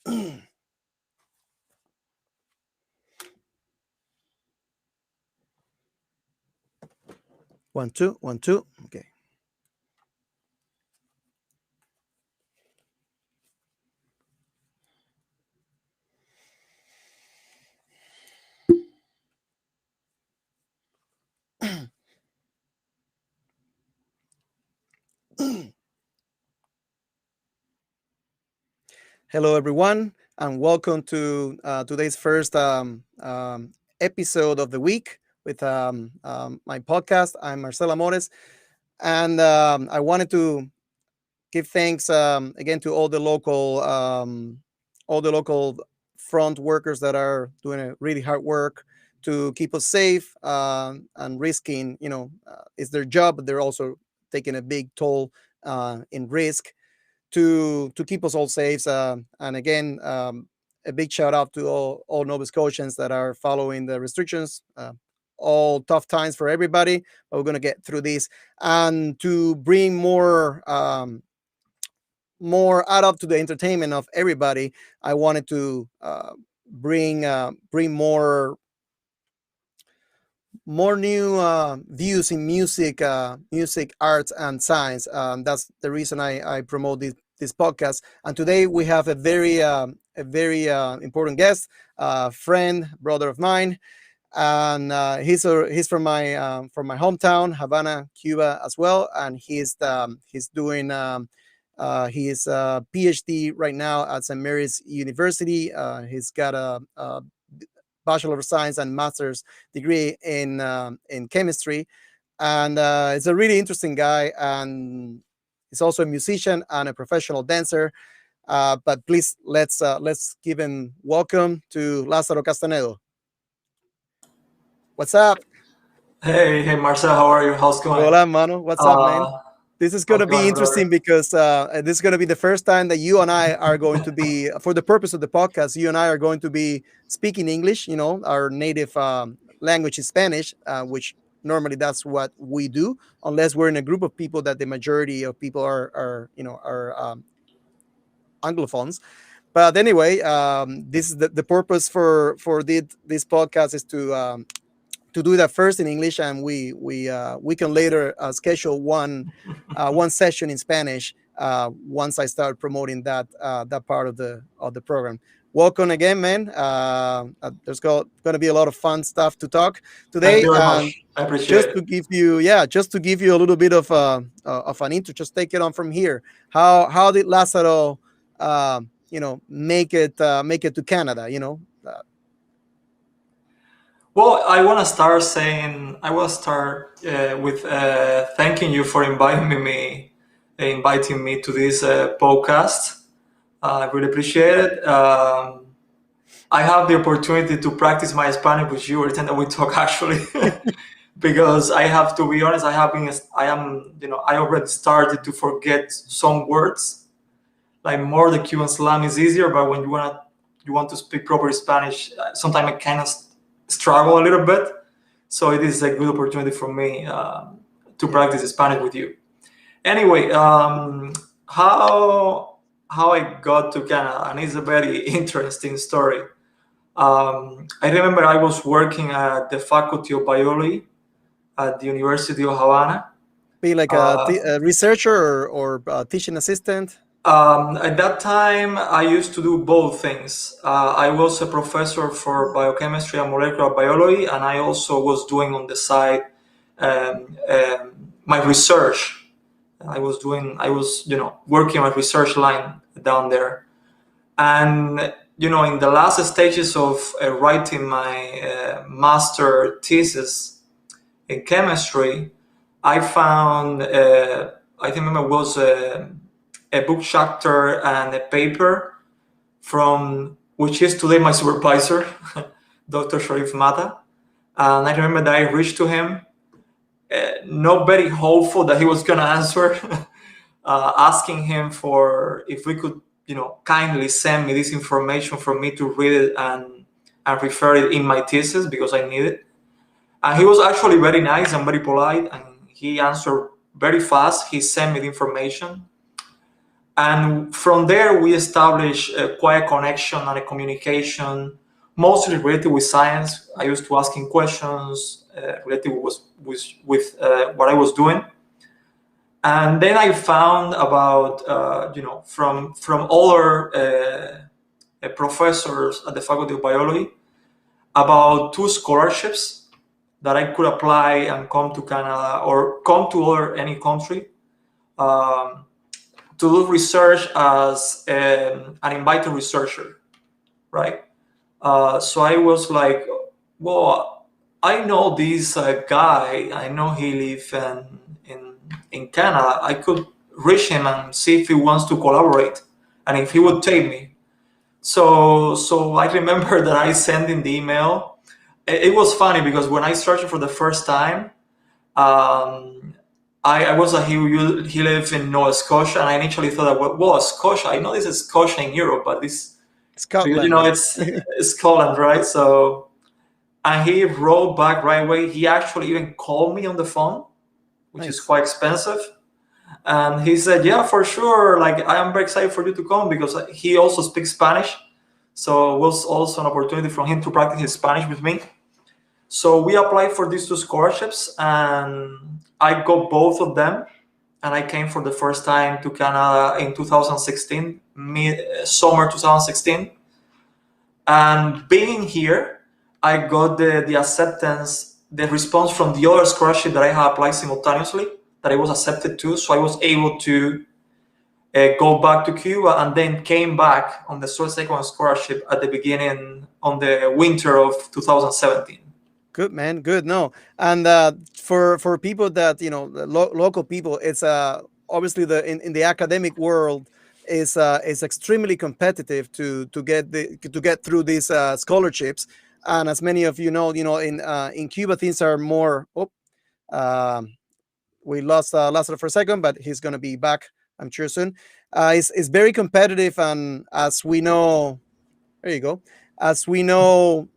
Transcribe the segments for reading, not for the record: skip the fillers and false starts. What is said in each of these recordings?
1, 2, 1, 2. Okay. Hello, everyone, and welcome to today's first episode of the week with my podcast. I'm Marcelo Amores, and I wanted to give thanks again to all the local front workers that are doing a really hard work to keep us safe and risking. It's their job, but they're also taking a big toll in risk to keep us all safe. And again, a big shout out to all Nova Scotians that are following the restrictions. All tough times for everybody, but we're going to get through this. And to bring more add up to the entertainment of everybody, I wanted to bring more new views in music, arts, and science. That's the reason I promote this podcast. And today we have a very important guest, friend, brother of mine, and he's from my hometown, Havana, Cuba, as well. And he's doing his PhD right now at St. Mary's University. He's got a Bachelor of Science and Master's degree in chemistry, and it's a really interesting guy. And he's also a musician and a professional dancer. But please, let's give him welcome to Lázaro Castanedo. What's up? Hey, Marcel, how are you? How's it going? Hola, mano. What's up, man? This is going to be interesting because this is going to be the first time that you and I are going to be, for the purpose of the podcast, you and I are going to be speaking English. Our native language is Spanish, which normally that's what we do, unless we're in a group of people that the majority of people are Anglophones. But anyway, this is the purpose for this podcast is to do that first in English, and we can later schedule one session in Spanish once I start promoting that part of the program. Welcome again, man. There's going to be a lot of fun stuff to talk today. Thank you very much. I appreciate just it. to give you a little bit of an intro. Just take it on from here. How did Lázaro make it to Canada? Well, I want to start with thanking you for inviting me to this podcast. I really appreciate it. I have the opportunity to practice my Spanish with you every time that we talk, actually, because I have to be honest. I already started to forget some words. Like more the Cuban slang is easier, but when you want to speak proper Spanish, sometimes I kind of struggle a little bit. So it is a good opportunity for me to practice Spanish with you. Anyway, how I got to Canada, and it's a very interesting story. I remember I was working at the Faculty of Biology at the University of Havana. Be like a researcher or teaching assistant? At that time, I used to do both things. I was a professor for biochemistry and molecular biology, and I also was doing on the side my research. I was working on research line down there. And, in the last stages of writing my master thesis in chemistry, I found, I remember it was a book chapter and a paper from which is today my supervisor, Dr. Sharif Mata. And I remember that I reached to him, not very hopeful that he was going to answer, asking him for if we could, kindly send me this information for me to read it and refer it in my thesis because I need it. And he was actually very nice and very polite, and he answered very fast. He sent me the information. And from there, we established quite a connection and a communication, mostly related with science. I used to ask him questions related with what I was doing. And then I found about, from other professors at the Faculty of Biology, about 2 scholarships that I could apply and come to Canada or come to any country um, to do research as an invited researcher, right? So I was like, well, I know this guy. I know he lives in Canada. I could reach him and see if he wants to collaborate and if he would take me. So I remember that I sent in the email. It was funny because when I searched for the first time, um, I was like, he lived in Nova Scotia, and I initially thought that, well, Scotia. I know this is Scotia in Europe, but this, because Scotland, man. it's Scotland, right? So, and he wrote back right away. He actually even called me on the phone, which is Nice. quite expensive. And he said, "Yeah, for sure. Like, I am very excited for you to come because he also speaks Spanish. So it was also an opportunity for him to practice his Spanish with me." So we applied for these 2 scholarships, and I got both of them. And I came for the first time to Canada in 2016, summer 2016. And being here, I got the acceptance, the response from the other scholarship that I had applied simultaneously, that I was accepted to. So I was able to go back to Cuba, and then came back on the second scholarship at the beginning, on the winter of 2017. Good, man. Good. No, and for people that the local people, it's obviously in the academic world is extremely competitive to get through these scholarships. And as many of you know, in Cuba things are more. Oh, um, we lost Lázaro for a second, but he's going to be back, I'm sure, soon. It's very competitive, and as we know, there you go. As we know,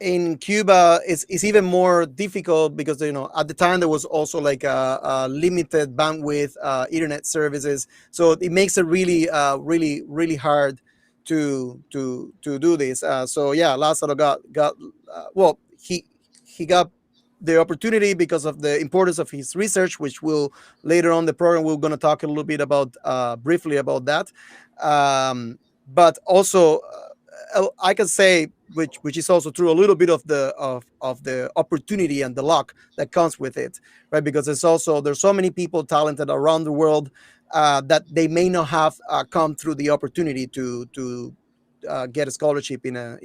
in Cuba, it's even more difficult because at the time there was also like a limited bandwidth internet services, so it makes it really really hard to do this. So yeah, Lázaro got well, he got the opportunity because of the importance of his research, which will later on the program we're going to talk a little bit about briefly about that. But also I can say, which is also true, a little bit of the opportunity and the luck that comes with it, right? Because there's so many people talented around the world that they may not have come through the opportunity to get a scholarship in a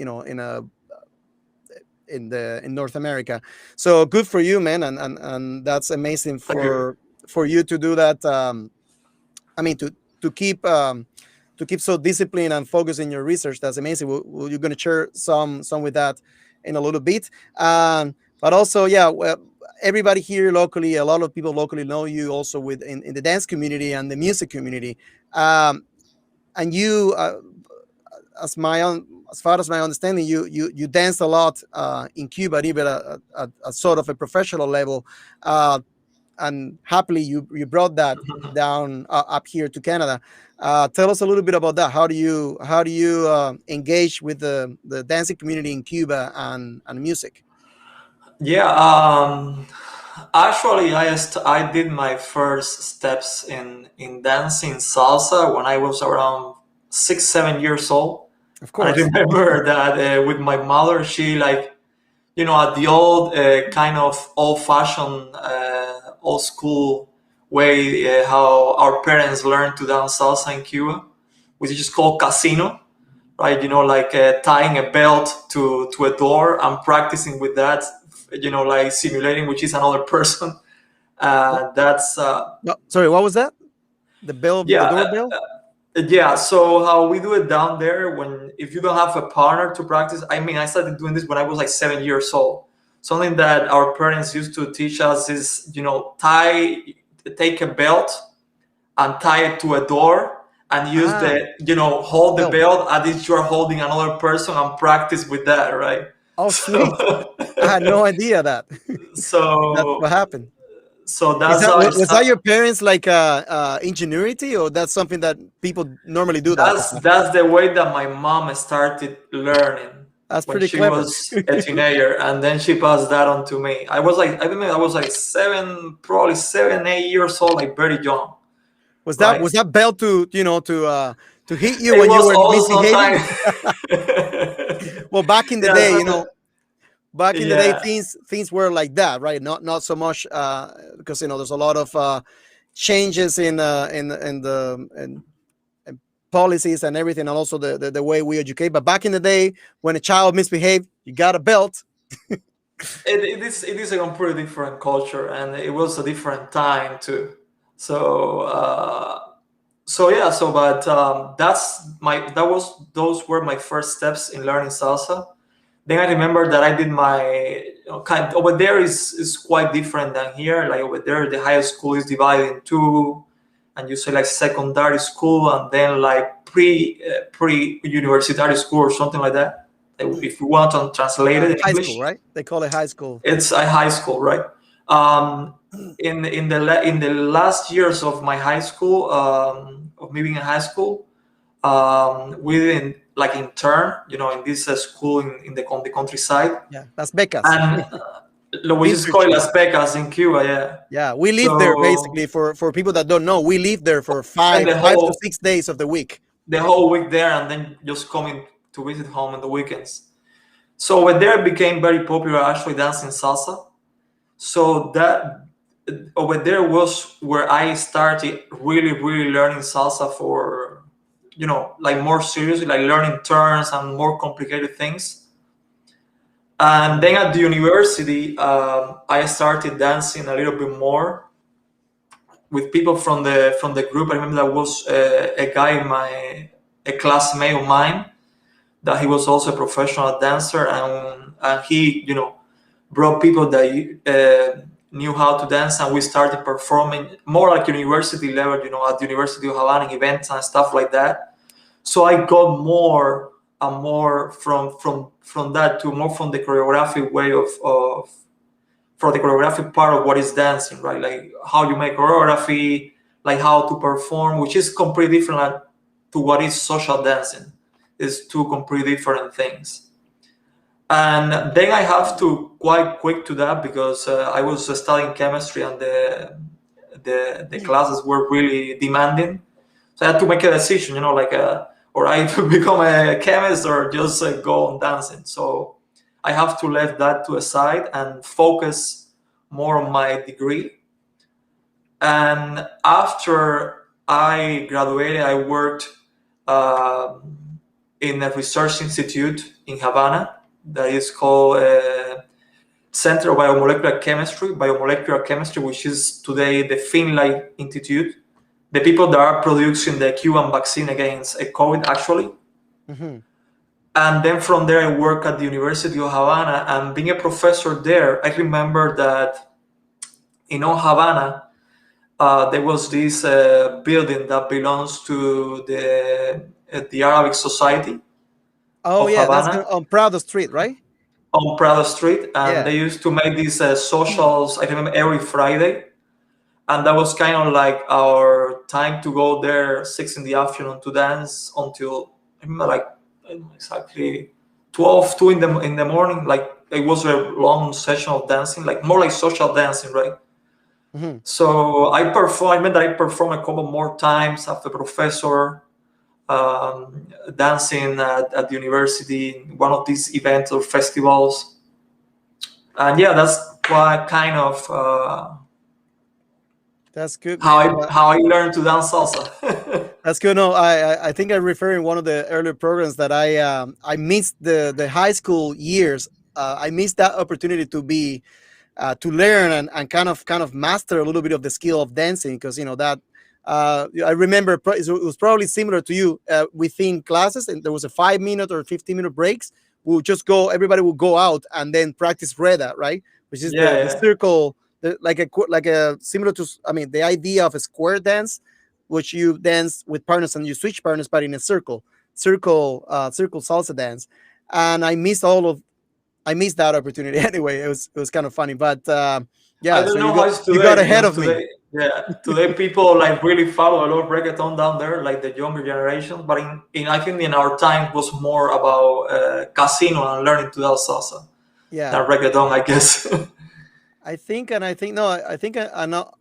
in North America. So good for you, man, and that's amazing Thank you. for you to do that. I mean, to keep to keep so disciplined and focused in your research. That's amazing. You're going to share some with that in a little bit. But also, yeah, well, everybody here locally, a lot of people locally know you also in the dance community and the music community. And you, as far as my understanding, you danced a lot in Cuba, even at sort of a professional level. And happily you brought that down up here to Canada. Tell us a little bit about that. How do you engage with the dancing community in Cuba and music? Yeah, actually, I did my first steps in dancing salsa when I was around 6 7 years old. Of And I course. remember that with my mother, she, like, at the old kind of old-fashioned, old school way, how our parents learned to dance salsa in Cuba, which is just called casino, right? Like tying a belt to a door and practicing with that, like simulating which is another person. That's No, sorry, what was that? The Yeah. doorbell? Yeah, so how we do it down there, when if you don't have a partner to practice, I mean, I started doing this when I was like 7 years old. Something that our parents used to teach us is, take a belt and tie it to a door and use Ah, hold the bell. belt as if you're holding another person and practice with that, right? Oh, sweet. So, I had no idea that that's what so happened. So Is that's that how I was that start. your parents like ingenuity, or that's something that people normally do that? 'Cause, That's the way that my mom started learning that's when pretty she clever. was a teenager, and then she passed that on to me. I was like, I don't know, I was like seven, probably 7, 8 years old, like very young, right? Was that belt to to hit you It when you was were also misbehaving? sometimes, Well, back in the yeah, day, back in the day, yeah, things were like that, right? Not so much because there's a lot of changes in policies and everything, and also the way we educate. But back in the day, when a child misbehaved, you got a belt. it is a completely different culture, and it was a different time too. So yeah, but those were my first steps in learning salsa. Then I remember that I did my kind over there is quite different than here. Like over there, the high school is divided in two, and you say like secondary school and then like pre university school or something like that. If you want to translate it in High school, English, right? They call it high school. it's a high school, right? Um, in the last years of my high school, of me being in high school, we didn't like intern, in this school on the countryside, Yeah, that's becas. and which is called Internship. Las Becas in Cuba, yeah. Yeah, we live there So basically. For people that don't know, we live there for spend five to 6 days of the week. the whole week there, and then just coming to visit home on the weekends. So when there became very popular, actually dancing salsa. So that over there was where I started really, really learning salsa for, like more seriously, like learning turns and more complicated things. And then at the university, I started dancing a little bit more with people from the group. I remember there was a guy in a classmate of mine that he was also a professional dancer, and he brought people that knew how to dance, and we started performing more like university level, at the University of Havana events and stuff like that. So I got more and more from that to more from the choreographic way of for the choreographic part of what is dancing, right? Like how you make choreography, like how to perform, which is completely different to what is social dancing. It's two completely different things. And then I have to quite quick to that because I was studying chemistry, and the classes were really demanding. So I had to make a decision, like or I become a chemist or just go on dancing. So I have to leave that to a side and focus more on my degree. And after I graduated, I worked in a research institute in Havana that is called Center of Biomolecular Chemistry, which is today the Finlay Institute. The people that are producing the Cuban vaccine against COVID, actually. Hmm. And then from there, I work at the University of Havana. And being a professor there, I remember that in Havana, there was this building that belongs to the Arabic Society Oh of yeah, that's Havana on Prado Street, right? on Prado Street, and Yeah. they used to make these socials. I remember every Friday, and that was kind of like our time to go there 6 in the afternoon to dance until I remember like I don't know exactly 12, 2 in the morning. Like it was a long session of dancing, like more like social dancing, right? Hmm. So I meant that I performed a couple more times after professor, dancing at the university, one of these events or festivals. And yeah, that's quite kind of That's good, man. how I learned to dance salsa. That's good. No, I think I refer in one of the earlier programs that I missed the high school years. I missed that opportunity to learn and kind of master a little bit of the skill of dancing, because that I remember it was probably similar to you within classes, and there was a 5 minute or 15 minute breaks. We'll just go, everybody will go out and then practice reda, right, which is Yeah, the yeah. circle, like a similar to, I mean, the idea of a square dance, which you dance with partners and you switch partners but in a circle salsa dance. And I missed I missed that opportunity anyway. It was kind of funny, but I yeah. So don't know how it's you got today ahead because of me. today, yeah, today people like really follow a lot of reggaeton down there, like the younger generation. But in I think in our time it was more about casino and learning to dance salsa Yeah, than reggaeton, I guess. I think no, I think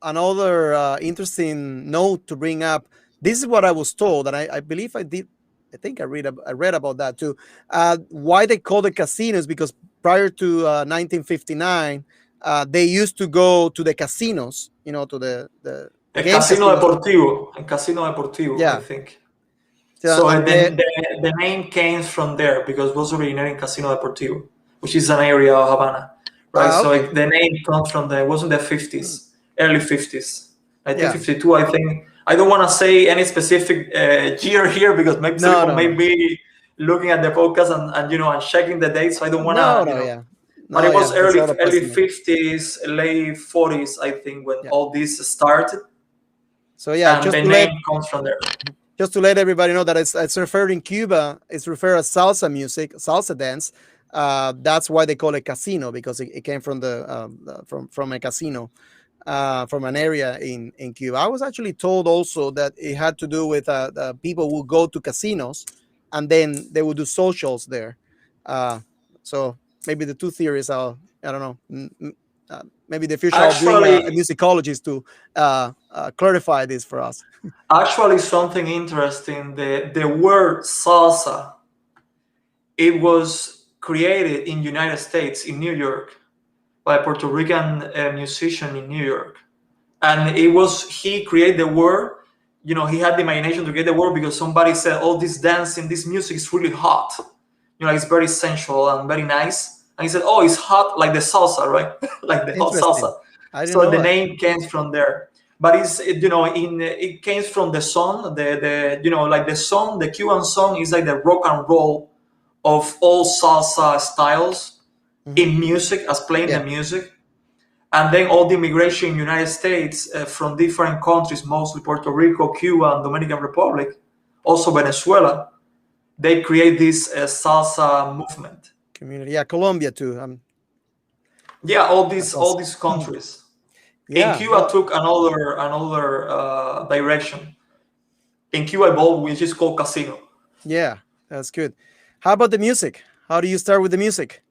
another interesting note to bring up. This is what I was told, and I believe I did. I think I read about that too. Why they call it casinos? Because prior to 1959, they used to go to the casinos, to the El game casino casinos. deportivo, el casino deportivo, I Yeah, think. so, So and the name came from there because it was originated in Casino Deportivo, which is an area of Havana, right? So okay, the name comes from it was in the 50s, early 50s, yeah, 1952, I think. I don't want to say any specific year here because maybe some no, people no, may no, be looking at the podcast and and checking the dates. So I don't want no, to no, yeah, but no, it yeah. was That's early all early approximate. 50s, late 40s, I think, when Yeah. all this started, So yeah, and the name comes from there. just to let everybody know that it's referred in Cuba. It's referred as salsa music, salsa dance. That's why they call it casino, because it came from from a casino, from an area in Cuba. I was actually told also that it had to do with people who go to casinos and then they would do socials there. Uh, so maybe the two theories are, I don't know. Maybe the future I'll bring a Actually, musicologist to clarify this for us. Actually, something interesting. The word salsa, it was created in United States in New York by a Puerto Rican musician in New York, and it was he created the word. He had the imagination to create the word because somebody said, "Oh, this dancing, this music is really hot. It's very sensual and very nice." And he said, "Oh, it's hot like the salsa, right? Like the hot Interesting. salsa." I didn't So know the that. name came from there. But it came from the song. The like the song, the Cuban song is like the rock and roll of all salsa styles Hmm. in music, as playing the Yeah. music. And then all the immigration in the United States from different countries, mostly Puerto Rico, Cuba, and Dominican Republic, also Venezuela, they create this salsa movement. Community. Yeah, Colombia too. Yeah, That's all awesome. these countries. In Yeah. Cuba No. took another direction. In Cuba evolved, which is called casino. Yeah, that's good. How about the music? How do you start with the music?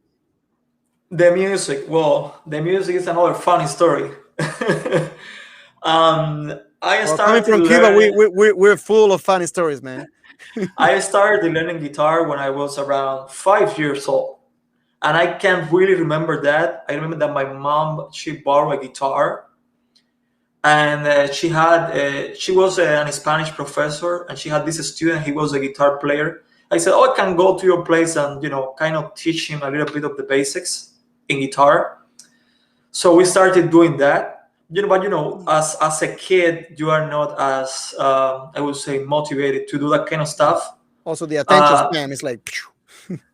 The music, well, the music is another funny story. I Well, coming started from Cuba, learning. we're full of funny stories, man. I started learning guitar when I was around 5 years old, and I can't really remember that. I remember that my mom she borrowed a guitar, and she was an Spanish professor, and she had this student. He was a guitar player. I said, "Oh, I can go to your place and kind of teach him a little bit of the basics in guitar." So we started doing that. But as a kid, you are not as I would say motivated to do that kind of stuff. Also, the attention Uh, span is like,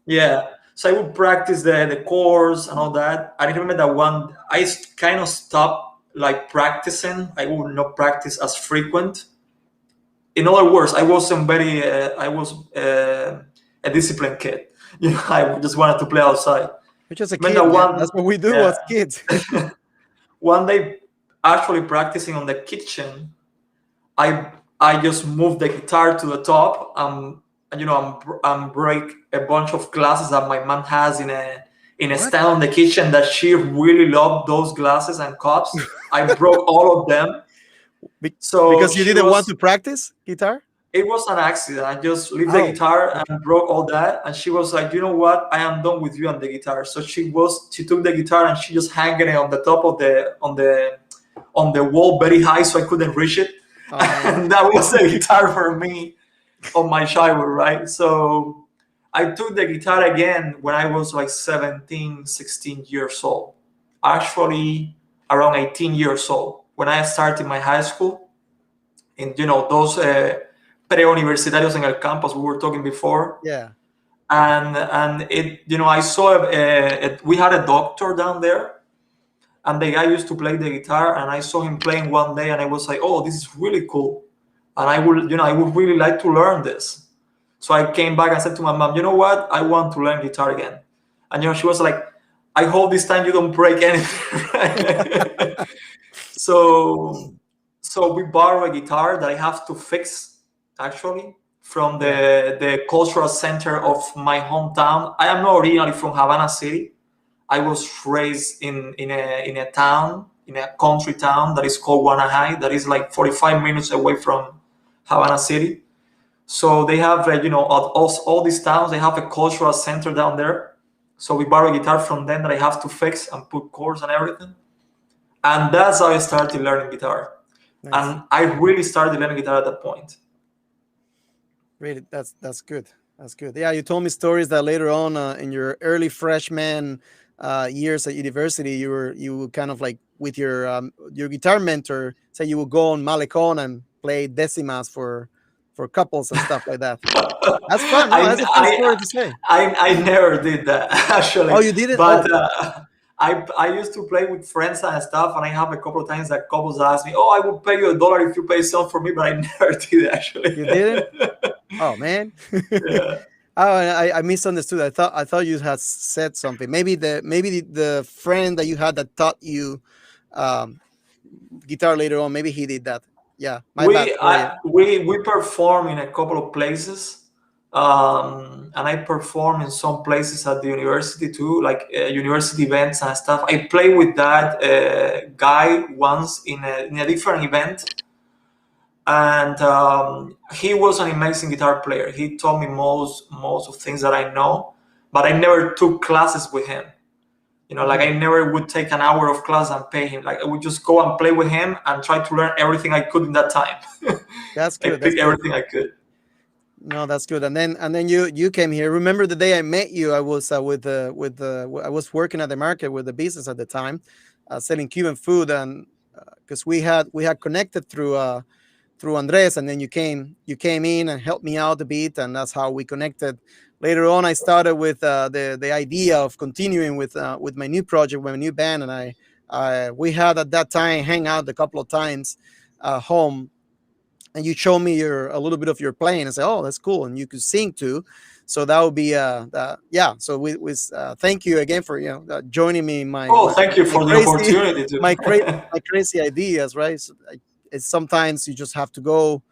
yeah. So I would practice the chords and all that. I remember that one I kind of stopped like practicing. I would not practice as frequent. In other words, I wasn't very. I was a disciplined kid. I just wanted to play outside. you're just a I mean that kid, man. one. That's what we do Yeah. as kids. One day, actually practicing on the kitchen, I just moved the guitar to the top. And I'm break a bunch of glasses that my mom has in a What? stand on the kitchen that she really loved those glasses and cups. I broke all of them. Be- So because you she didn't want was. to practice guitar? It was an accident. I just left the Oh, guitar okay. and broke all that. And she was like, "You know what? I am done with you on the guitar." So she took the guitar and she just hanging it on the top of the wall very high so I couldn't reach it. Oh man. And that was the guitar for me of my childhood, right? So I took the guitar again when I was like 17, 16 years old. Actually, around 18 years old when I started my high school in those pre-universitarios en el campus we were talking before. Yeah. And it I saw we had a doctor down there, and the guy used to play the guitar, and I saw him playing one day and I was like, "Oh, this is really cool, and I would really like to learn this." So I came back and said to my mom, "You know what? I want to learn guitar again." And she was like, I hope this time you don't break anything. so we borrow a guitar that I have to fix, actually, from Yeah. the cultural center of my hometown. I am not originally from Havana City. I was raised in a town, in a country town that is called Guanajay, that is like 45 minutes away from Havana City. So they have, all these towns, they have a cultural center down there. So we borrow a guitar from them that I have to fix and put chords and everything. And that's how I started learning guitar. Nice. And I really started learning guitar at that point. Really, that's good. That's good. Yeah, you told me stories that later on in your early freshman years at university, you were kind of like with your guitar mentor. Say you would go on Malecon and play decimas for couples and stuff like that. That's fun. No, I, that's a fun story I, to say. I never did that, Oh, actually. you didn't? But Oh, I used to play with friends and stuff, and I have a couple of times that couples asked me, "Oh, I will pay you $1 if you play some for me," but I never did, actually. you didn't? Oh man. Yeah. Oh, I misunderstood. I thought you had said something. Maybe the friend that you had that taught you um, guitar later on. Maybe he did that. Yeah, my bad. Sorry. We perform in a couple of places, and I perform in some places at the university too, like university events and stuff. I played with that guy once in a different event, and he was an amazing guitar player. He taught me most of things that I know, but I never took classes with him. Like I Mhm. never would take an hour of class and pay him. Like I would just go and play with him and try to learn everything I could in that time. That's I good. That's picked good. everything I could. No, that's good. And then you came here. Remember the day I met you? I was I was working at the market with the business at the time, selling Cuban food, and because we had connected through Andres, and then you came in and helped me out a bit, and that's how we connected. Later on, I started with the idea of continuing with my new project, with my new band, and we had at that time hang out a couple of times home, and you show me your a little bit of your playing and say, oh, that's cool, and you could sing too. So that would be yeah. So thank you again for joining me in my Oh, my, thank you my for the crazy opportunity to. my crazy my crazy ideas, right? So, it's sometimes you just have to go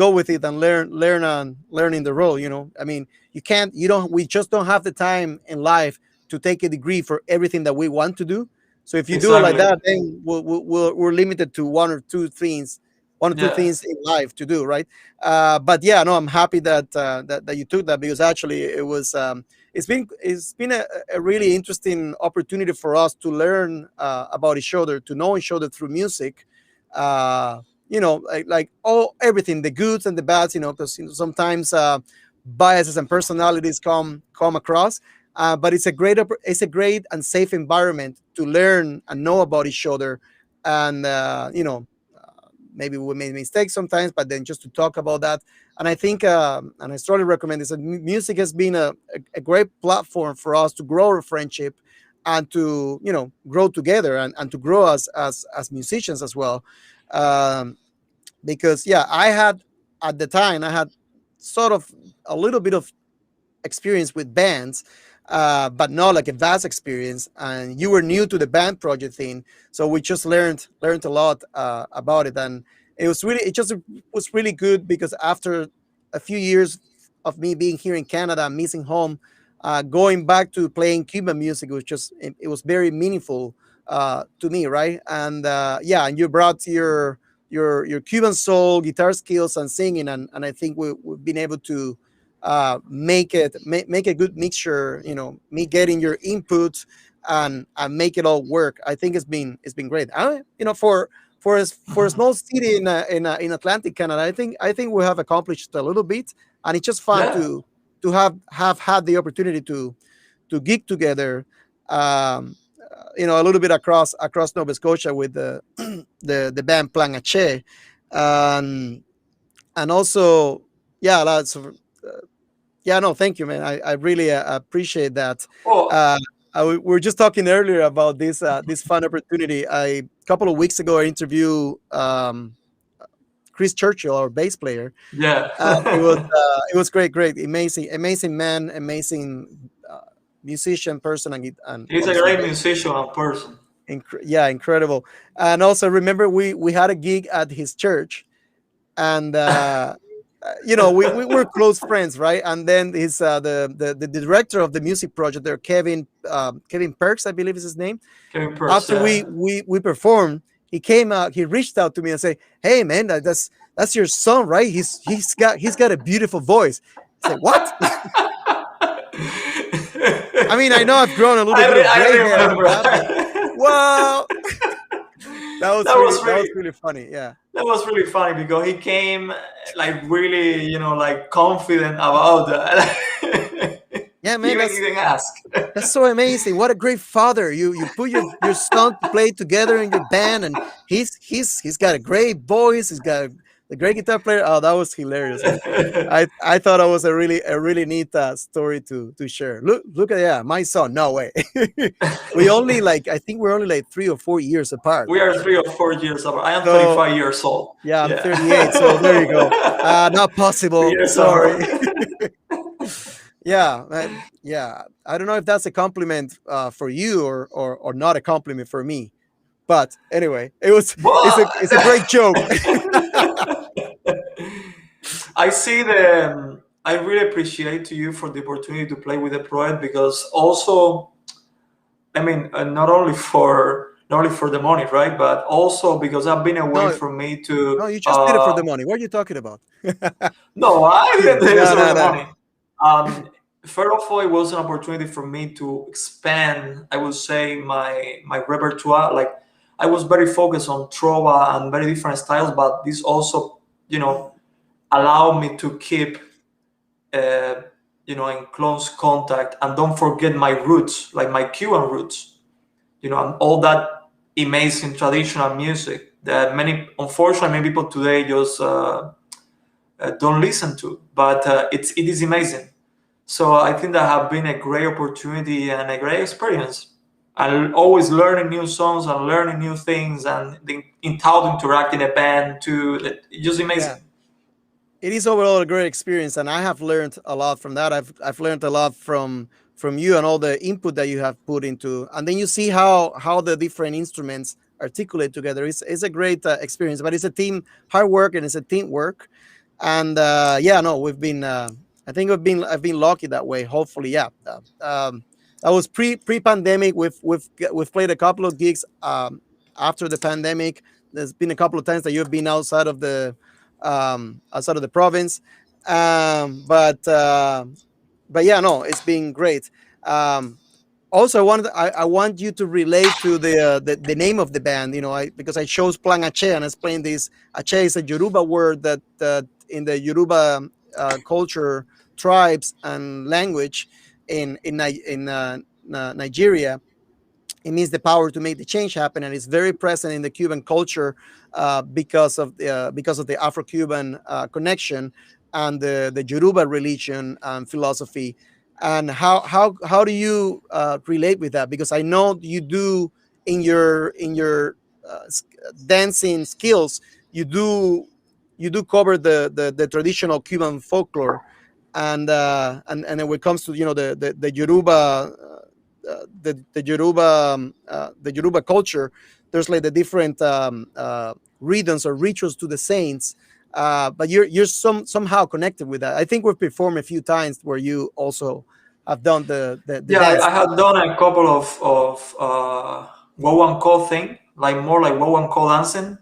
with it and learn on learning the role. I mean, you don't we just don't have the time in life to take a degree for everything that we want to do. So if you do it like Exactly. that, then we're limited to one or two things Yeah. in life to do, right? But yeah, no, I'm happy that you took that, because actually it's been a really interesting opportunity for us to learn about each other, to know each other through music. uh, like all everything, the goods and the bads, because sometimes biases and personalities come across. But it's a great and safe environment to learn and know about each other, and maybe we made mistakes sometimes, but then just to talk about that. And I think, and I strongly recommend this, that music has been a great platform for us to grow our friendship, and to grow together, and to grow as musicians as well. um, because yeah, I had at the time, I had sort of a little bit of experience with bands, but not like a vast experience. And you were new to the band project thing, so we just learned a lot about it, and it just was really good, because after a few years of me being here in Canada, missing home, going back to playing Cuban music was it was very meaningful to me, right? And yeah, and you brought your Cuban soul, guitar skills, and singing, and I think we've been able to make a good mixture. Me getting your input, and make it all work. I think it's been great. For a small city in Atlantic Canada, I think we have accomplished a little bit, and it's just fun Yeah. to have had the opportunity to gig together. A little bit across Nova Scotia with the band Plan Ache, and also yeah, yeah, no, thank you, man. I really appreciate that. Oh, Uh, we were just talking earlier about this fun opportunity. A couple of weeks ago, I interviewed Chris Churchill, our bass player. yeah. It was great, amazing man, amazing. musician person, and He's a obviously great musician and person. yeah, incredible. And also remember we had a gig at his church, and we were close friends, right? And then his the director of the music project there, Kevin Perks, I believe is his name. Kevin Purse, After yeah. we performed, he came out, he reached out to me and said, "Hey man, that's your son, right? He's got a beautiful voice." I said, "What?" I mean, I know I've grown a little bit of I gray hair and remember. that, but well, That was that was really really funny. Yeah. that was really funny because he came like really, like confident about that. Yeah, He man, even didn't ask. that's so amazing. What a great father. You put your son to play together in your band, and he's got a great voice. He's got a great guitar player. Oh, that was hilarious. I thought it was a really neat story to share. Look at, yeah, my son. No way. We only like, I think we're only like 3 or 4 years apart We are actually. 3 or 4 years apart. I am So 35 years old. yeah, I'm Yeah. 38. So there you go. Not three possible. years Sorry. apart. Yeah, yeah. I don't know if that's a compliment for you, or not a compliment for me. But anyway, it's a great joke. I see I really appreciate to you for the opportunity to play with the project because also, I mean, not only for the money, right? But also because I've been a way No, for me no, to. you just did it for the money. What are you talking about? No, I didn't do this No, for no, the no. money. Um, First of all, it was an opportunity for me to expand, I would say, my repertoire. Like I was very focused on trova and very different styles, but this also, allowed me to keep, uh, in close contact and don't forget my roots, like my Cuban roots, and all that amazing traditional music that unfortunately, many people today just don't listen to. But it is amazing. So I think that have been a great opportunity and a great experience. I'm always learning new songs and learning new things, and in how to interact in a band too. It's just Yeah, amazing. it is overall a great experience, and I have learned a lot from that. I've learned a lot from you and all the input that you have put into, and then you see how the different instruments articulate together. It's a great experience, but it's a team hard work, and it's a teamwork. And yeah, no, we've been. I think I've been lucky that way. Hopefully, yeah. That was pre pandemic. We've played a couple of gigs after the pandemic. There's been a couple of times that you've been outside of the province, but yeah, no, it's been great. Um, Also, I want you to relate to the name of the band. Because I chose Plan Ache, and I explained this. Ache is a Yoruba word that in the Yoruba culture, tribes, and language in Nigeria, it means the power to make the change happen, and it's very present in the Cuban culture because of the Afro-Cuban connection, and the Yoruba religion and philosophy. And how do you relate with that? Because I know you do in your dancing skills, you do cover the traditional Cuban folklore, and then when it comes to the Yoruba the Yoruba culture, there's like the different rhythms or rituals to the saints. But you're somehow connected with that. I think we've performed a few times where you also have done the Yeah, I dance. had done a couple of wow and call thing, like more like wow and call dancing,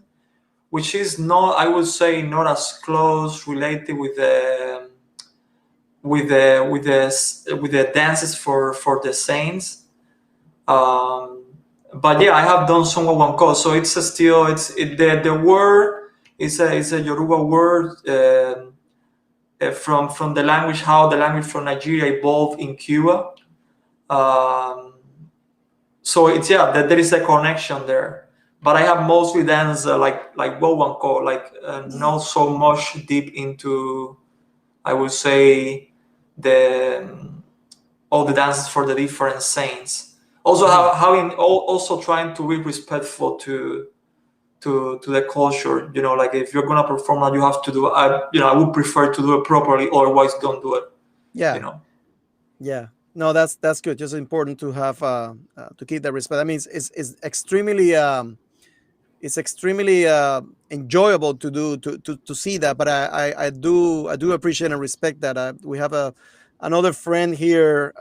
which is not, I would say, not as close related with the dances for the saints. Um, but yeah, I have done some one call, so it's a still the word is a Yoruba word, from the language, how the language from Nigeria evolved in Cuba. Um, so it's, yeah, that there is a connection there. But I have mostly danced like one call, like not so much deep into, I would say, the all the dances for the different saints. Also, Mhm. also trying to be respectful to the culture. Like if you're gonna perform that, you have to I would prefer to do it properly. Otherwise, don't do it. You Yeah, know. yeah. No, that's good. Just important to have to keep that respect. I mean, it's extremely it's extremely enjoyable to do to see that. But I do appreciate and respect that. We have a another friend here,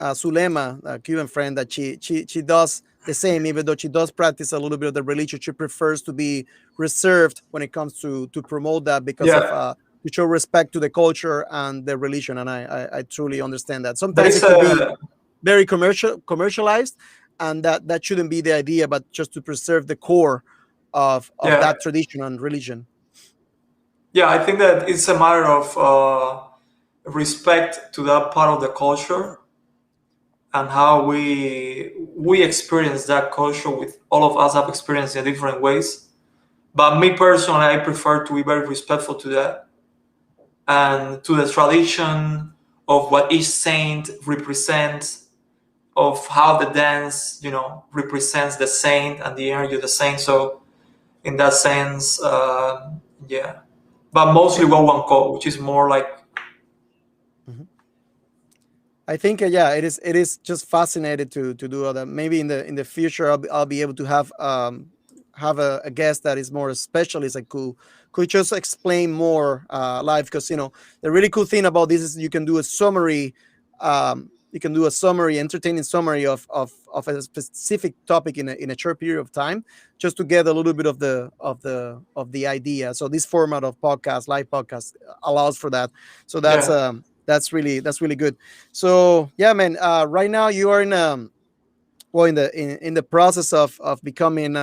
Zulema, a Cuban friend, that she does the same. Even though she does practice a little bit of the religion, she prefers to be reserved when it comes to promote that because of Yeah, to show respect to the culture and the religion. And I truly understand that. there Sometimes is it could be a very commercialized, and that shouldn't be the idea, but just to preserve the core of yeah, that tradition and religion. yeah. I think that it's a matter of respect to that part of the culture and how we experience that culture. With all of us have experienced in different ways. But me personally, I prefer to be very respectful to that and to the tradition of what each saint represents, of how the dance, represents the saint and the energy of the saint. So in that sense, yeah. But mostly Wawanko, which is more like Mhm. I think yeah, it is just fascinated to do all that. Maybe in the future I'll be able to have a guest that is more a specialist and could just explain more live, because the really cool thing about this is you can do a summary, you can do a summary, entertaining summary of a specific topic in a short period of time, just to get a little bit of the idea. So this format of podcast, live podcast, allows for that. So yeah, that's really good. So yeah, man. Right now you are in well in the process of becoming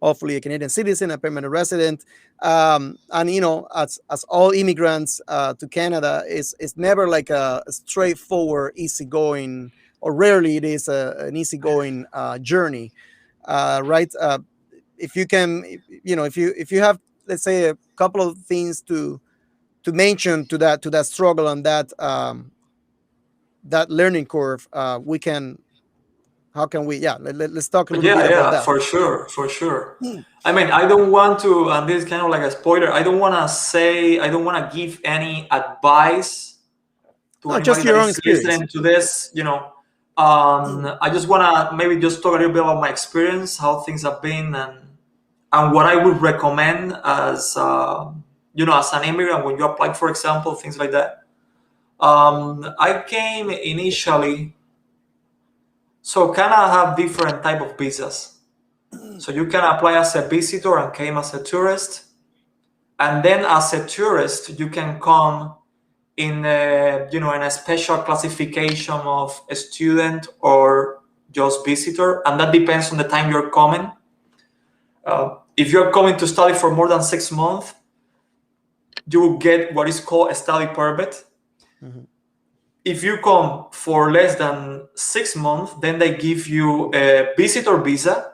hopefully a Canadian citizen, a permanent resident. And as all immigrants to Canada, is never like a straightforward, easygoing, or rarely it is an easygoing journey, right? If you can, if you have, let's say, a couple of things to mention to that struggle and that learning curve, we can how can we yeah let's talk a little bit yeah, about yeah, that. for sure, for sure. I mean, I don't want to, and this is kind of like a spoiler. I don't want to give any advice to No, just anybody that your own is experience. listening to this. I just want to maybe just talk a little bit about my experience, how things have been, and what I would recommend as as an immigrant when you apply, for example, things like that. I came initially, so Canada have different type of visas. So you can apply as a visitor and came as a tourist, and then as a tourist you can come in in a special classification of a student or just visitor, and that depends on the time you're coming. If you're coming to study for more than 6 months, you will get what is called a study permit. Mhm. If you come for less than 6 months, then they give you a visitor visa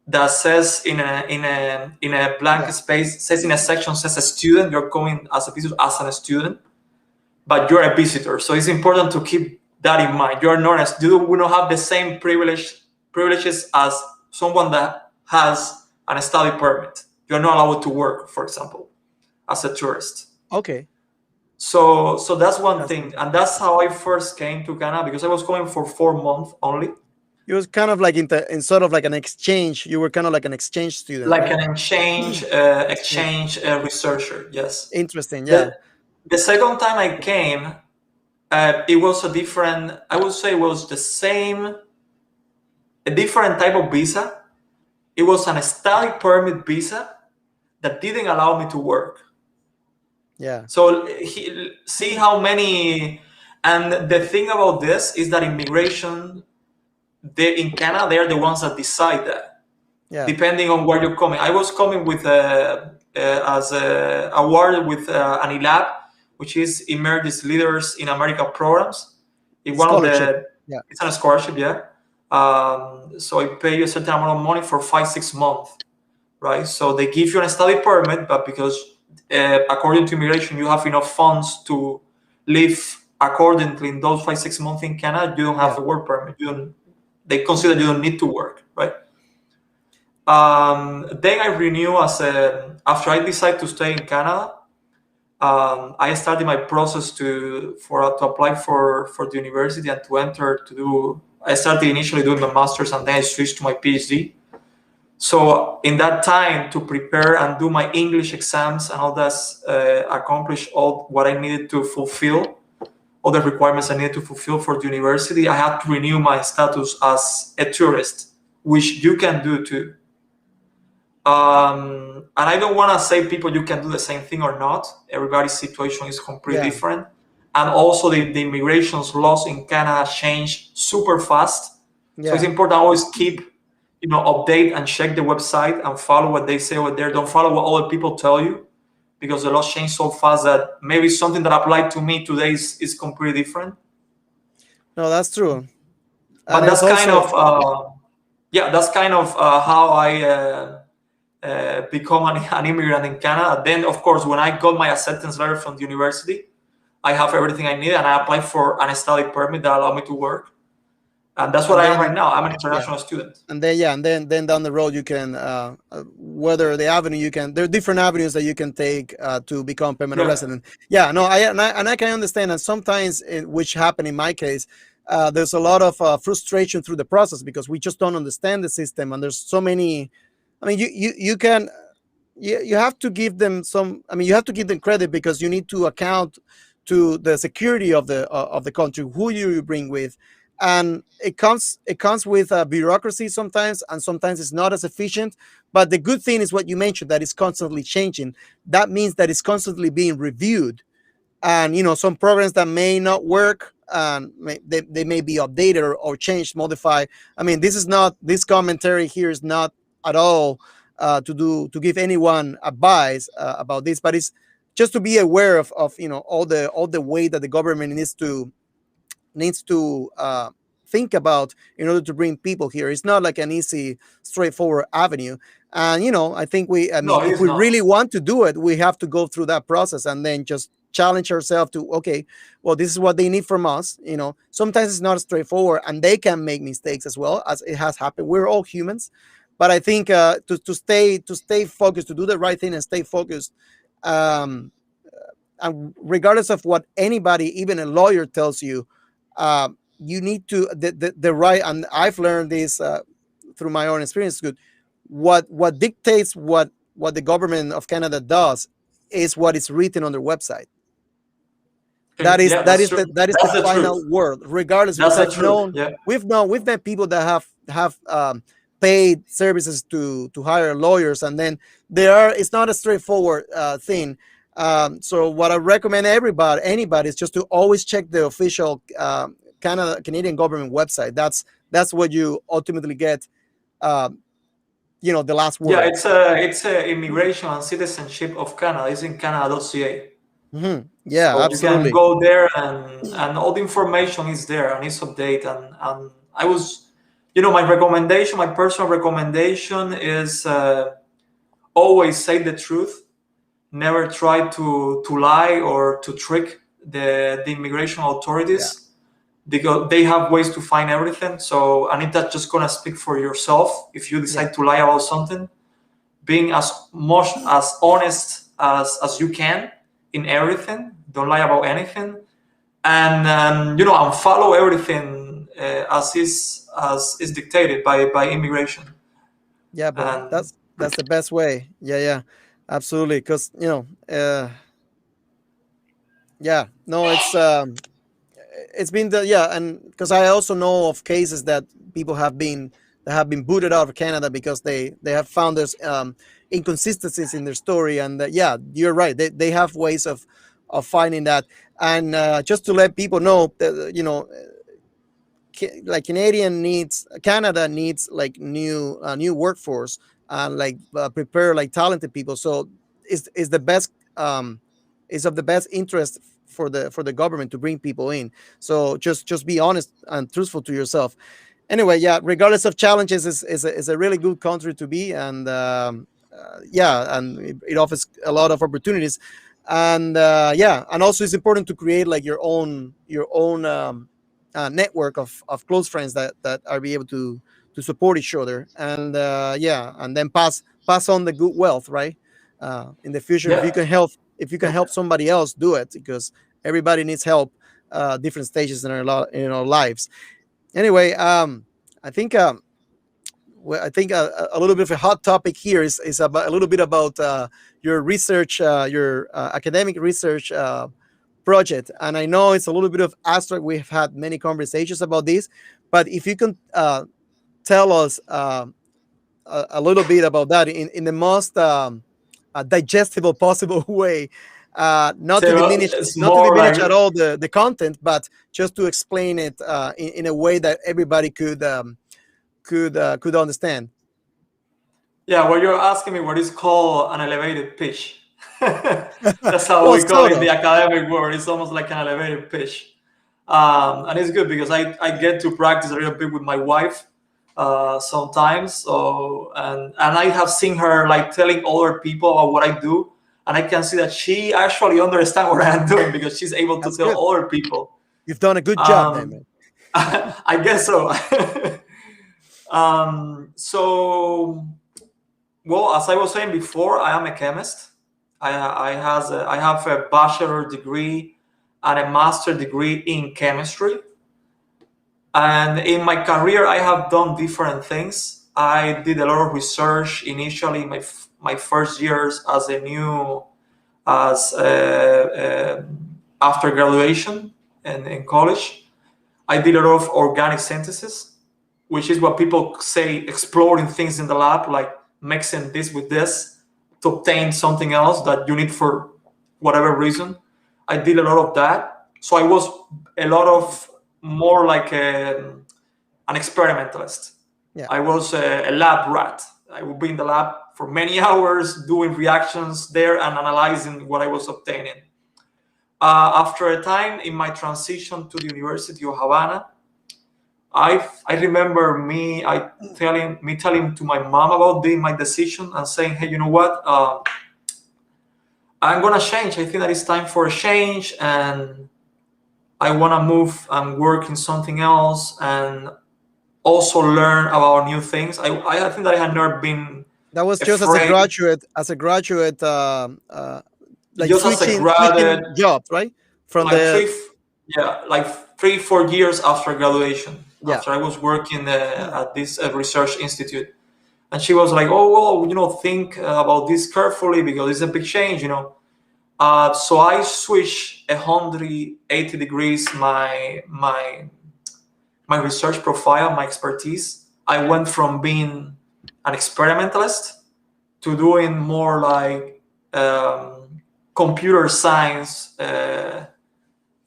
that says in a blank Yeah. space, says in a section, says a student. You're coming as a visitor, as a student, but you're a visitor. So it's important to keep that in mind. You're not as you will not have the same privileges as someone that has an study permit. You're not allowed to work, for example, as a tourist. Okay. So that's one That's thing, and that's how I first came to Canada, because I was going for 4 months only, it was kind of like in sort of like an exchange. You were kind of like an exchange student, like right? an exchange Exchange. researcher. Yes. Interesting. The Yeah. the second time I came, it was a different. I would say it was the same, a different type of visa. It was an study permit visa that didn't allow me to work. Yeah. So see how many. And the thing about this is that immigration, they in Canada, they're the ones that decide that, Yeah. depending on where you're coming. I was coming with as a award with an ILAB, which is Emerging Leaders in America programs. In one of Scholarship. the, Yeah. it's on a scholarship, yeah. So I pay you a certain amount of money for 5 6 months, right? So they give you a study permit, but because according to immigration, you have enough funds to live accordingly in those 5 6 months in Canada, you don't have Yeah. a work permit. You don't. They consider you don't need to work, right? Then I renew as a, after I decide to stay in Canada. I started my process to apply for the university and to enter to do. I started initially doing my master's and then I switched to my PhD. So in that time to prepare and do my English exams and all that, accomplish all what I needed to fulfill, all the requirements I needed to fulfill for the university, I had to renew my status as a tourist, which you can do too. And I don't want to say people you can do the same thing or not. Everybody's situation is completely Yeah, different. And also the immigration's laws in Canada change super fast. So it's yeah. important to always keep, update and check the website and follow what they say over there. Don't follow what other people tell you because the laws change so fast that maybe something that applied to me today is completely different. No, that's true. And But it's that's kind also of, yeah, that's kind of how I become an immigrant in Canada. Then, of course, when I got my acceptance letter from the university, I have everything I need, and I applied for an study permit that allowed me to work. And that's what and I am right then now. I'm an yeah, international student. and then yeah, and then down the road you can whether the avenue you can, there are different avenues that you can take to become permanent Yeah. resident. Yeah, no, I can understand, and sometimes which happened in my case, there's a lot of frustration through the process because we just don't understand the system, and there's so many. I mean, you can, you have to give them some. I mean, you have to give them credit because you need to account to the security of the country, who you bring with, and it comes with bureaucracy sometimes, and sometimes it's not as efficient. But the good thing is what you mentioned, that it's constantly changing. That means that it's constantly being reviewed, and some programs that may not work, and they may be updated or changed, modified. I mean, this commentary here is not at all to give anyone advice about this, but it's just to be aware of all the way that the government needs to think about in order to bring people here. It's not like an easy, straightforward avenue. And I think I No, mean, it if is we not. really want to do it, we have to go through that process and then just challenge ourselves to, okay, well, this is what they need from us. Sometimes it's not straightforward, and they can make mistakes as well, as it has happened. We're all humans, but I think to stay focused, to do the right thing and stay focused. Um, and regardless of what anybody, even a lawyer, tells you, you need to the right. And I've learned this through my own experience. Good, what dictates what the government of Canada does is what is written on their website. that Okay, is yeah, that that's is true. the That's the final truth. word, regardless, That's because the I've truth. known Yeah. we've met people that have paid services to hire lawyers, and then it's not a straightforward thing. So what I recommend anybody is just to always check the official Canadian government website. That's what you ultimately get, um, the last Yeah, word. it's a immigration and citizenship of Canada. It's in Canada.ca. Yeah, So you can absolutely. go there and all the information is there and it's updated. And I was, my personal recommendation is always say the truth. Never try to lie or to trick the immigration Yeah, authorities because they have ways to find everything. So Anita's just gonna speak for yourself if you yeah, decide to lie about something. Being as much as honest as you can in everything. Don't lie about anything, and and follow everything as is dictated by immigration. yeah, bro. And That's the best way. Yeah, yeah, absolutely. Because yeah, no, it's been yeah, and because I also know of cases that people have been booted out of Canada because they have found there's inconsistencies in their story, and yeah, you're right. They have ways of finding that, and just to let people know that like Canada needs like new workforce, and like prepare like talented people. So is the best is of the best interest for the government to bring people in. So just be honest and truthful to yourself. Anyway, yeah, regardless of challenges, is a really good country to be, and yeah, and it offers a lot of opportunities, and yeah, and also it's important to create like your own network of close friends that are be able to support each other, and yeah, and then pass on the good wealth, right? In the future, if you yeah, can help if you can help somebody else, do it, because everybody needs help, different stages in our lives. Anyway, I think well, I think a little bit of a hot topic here is about a little bit about your research, your academic research project. And I know it's a little bit of abstract. We've had many conversations about this, but if you can tell us a little bit about that in the most digestible possible way, So it's not to more diminish like, at all the content, but just to explain it in a way that everybody could understand. yeah, what you're asking me what is called an elevated pitch. That's how Well, we call sort it in of. the academic world. It's almost like an elevated pitch. And it's good because I get to practice a little bit with my wife sometimes. So and I have seen her like telling other people about what I do, and I can see that she actually understands what I'm doing because she's able to That's tell good. other people. You've done a good job then, Um, man. I guess so. So, well, as I was saying before, I am a chemist. I have a bachelor degree and a master degree in chemistry. And in my career, I have done different things. I did a lot of research initially in my first years as a new as after graduation in college. I did a lot of organic synthesis, which is what people say exploring things in the lab, like mixing this with this to obtain something else that you need for whatever reason. I did a lot of that. So I was a lot of more like an experimentalist. Yeah. I was a lab rat. I would be in the lab for many hours doing reactions there and analyzing what I was obtaining. After a time in my transition to the University of Havana, I remember telling to my mom about my decision and saying, hey, you know what? I'm gonna change. I think that it's time for a change, and I wanna move and work in something else, and also learn about new things. I think that I had never been That was just afraid, as a graduate, like just as a switching graduate, jobs, right? From like the yeah, like 3 4 years after graduation, yeah. after I was working at this research institute. And she was like, oh, well, think about this carefully because it's a big change. So I switched 180 degrees my research profile, my expertise. I went from being an experimentalist to doing more like computer science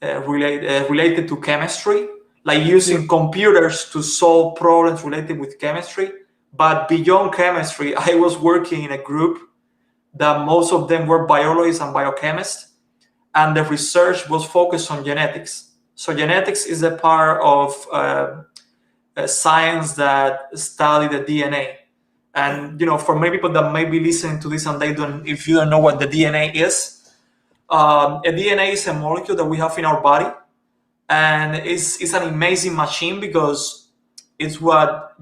related to chemistry, like Yeah. using computers to solve problems related with chemistry. But beyond chemistry, I was working in a group that most of them were biologists and biochemists, and the research was focused on genetics. So genetics is a part of a science that study the DNA. And for many people that may be listening to this and if you don't know what the DNA is, a DNA is a molecule that we have in our body, and it's an amazing machine because it's what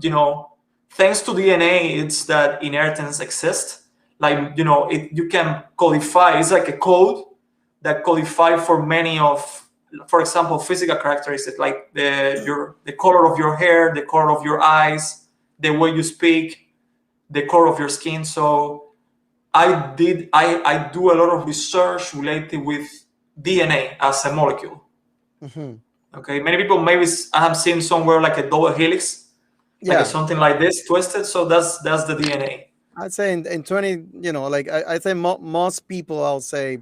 thanks to DNA, it's that inheritance exists. Like you can codify. It's like a code that codify for many of, for example, physical characteristics like the color of your hair, the color of your eyes, the way you speak, the color of your skin. So I do a lot of research related with DNA as a molecule. Mhm. Okay, many people maybe I have seen somewhere like a double helix, like Yeah. something like this twisted. So that's the DNA. I'd say in 20, like I say most people, I'll say,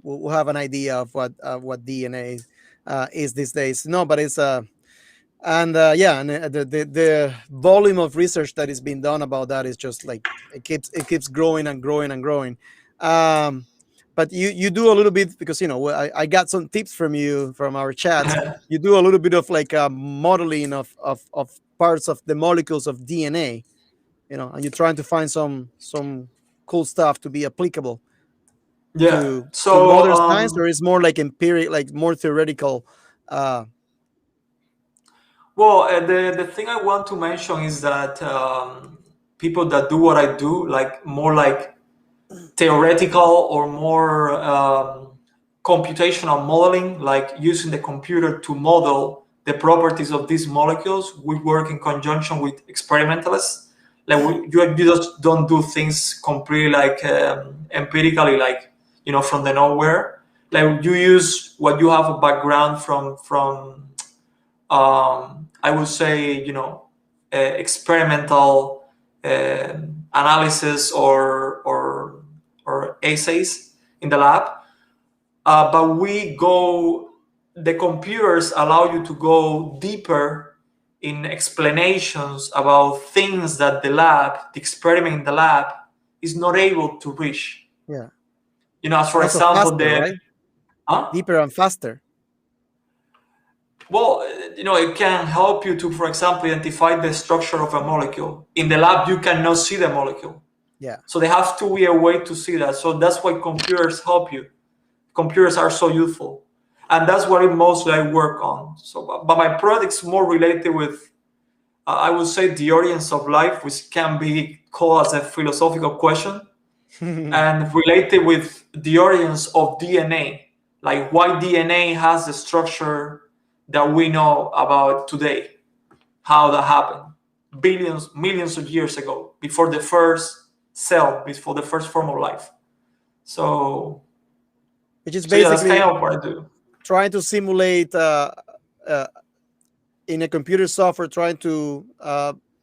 will have an idea of what DNA is these days. No, but it's and yeah, and the volume of research that is being done about that is just like it keeps growing and growing and growing. Um, but you do a little bit, because I got some tips from you from our chats. You do a little bit of like modeling of parts of the molecules of DNA, and you're trying to find some cool stuff to be applicable Yeah. to So modern science, or is more like empiric, like more theoretical. uh well, the thing I want to mention is that people that do what I do, like more like theoretical or more computational modeling, like using the computer to model the properties of these molecules. We work in conjunction with experimentalists. Like you just don't do things completely like empirically, like from the nowhere. Like you use what you have a background from I would say experimental analysis or essays in the lab, but the computers allow you to go deeper in explanations about things that the experiment in the lab is not able to reach. Yeah. As for And also example, faster, right? huh? Deeper and faster. Well, it can help you to, for example, identify the structure of a molecule. In the lab, you cannot see the molecule. Yeah. So they have to be a way to see that. So that's why computers help you. Computers are so useful. And that's what mostly I work on. So, but my project's more related with, I would say, the origins of life, which can be called as a philosophical question, and related with the origins of DNA, like why DNA has the structure that we know about today, how that happened, billions, millions of years ago, before the first cell, before the first form of life. So, Which is yeah, that's kind basically of what I do. trying to simulate uh, in a computer software, trying to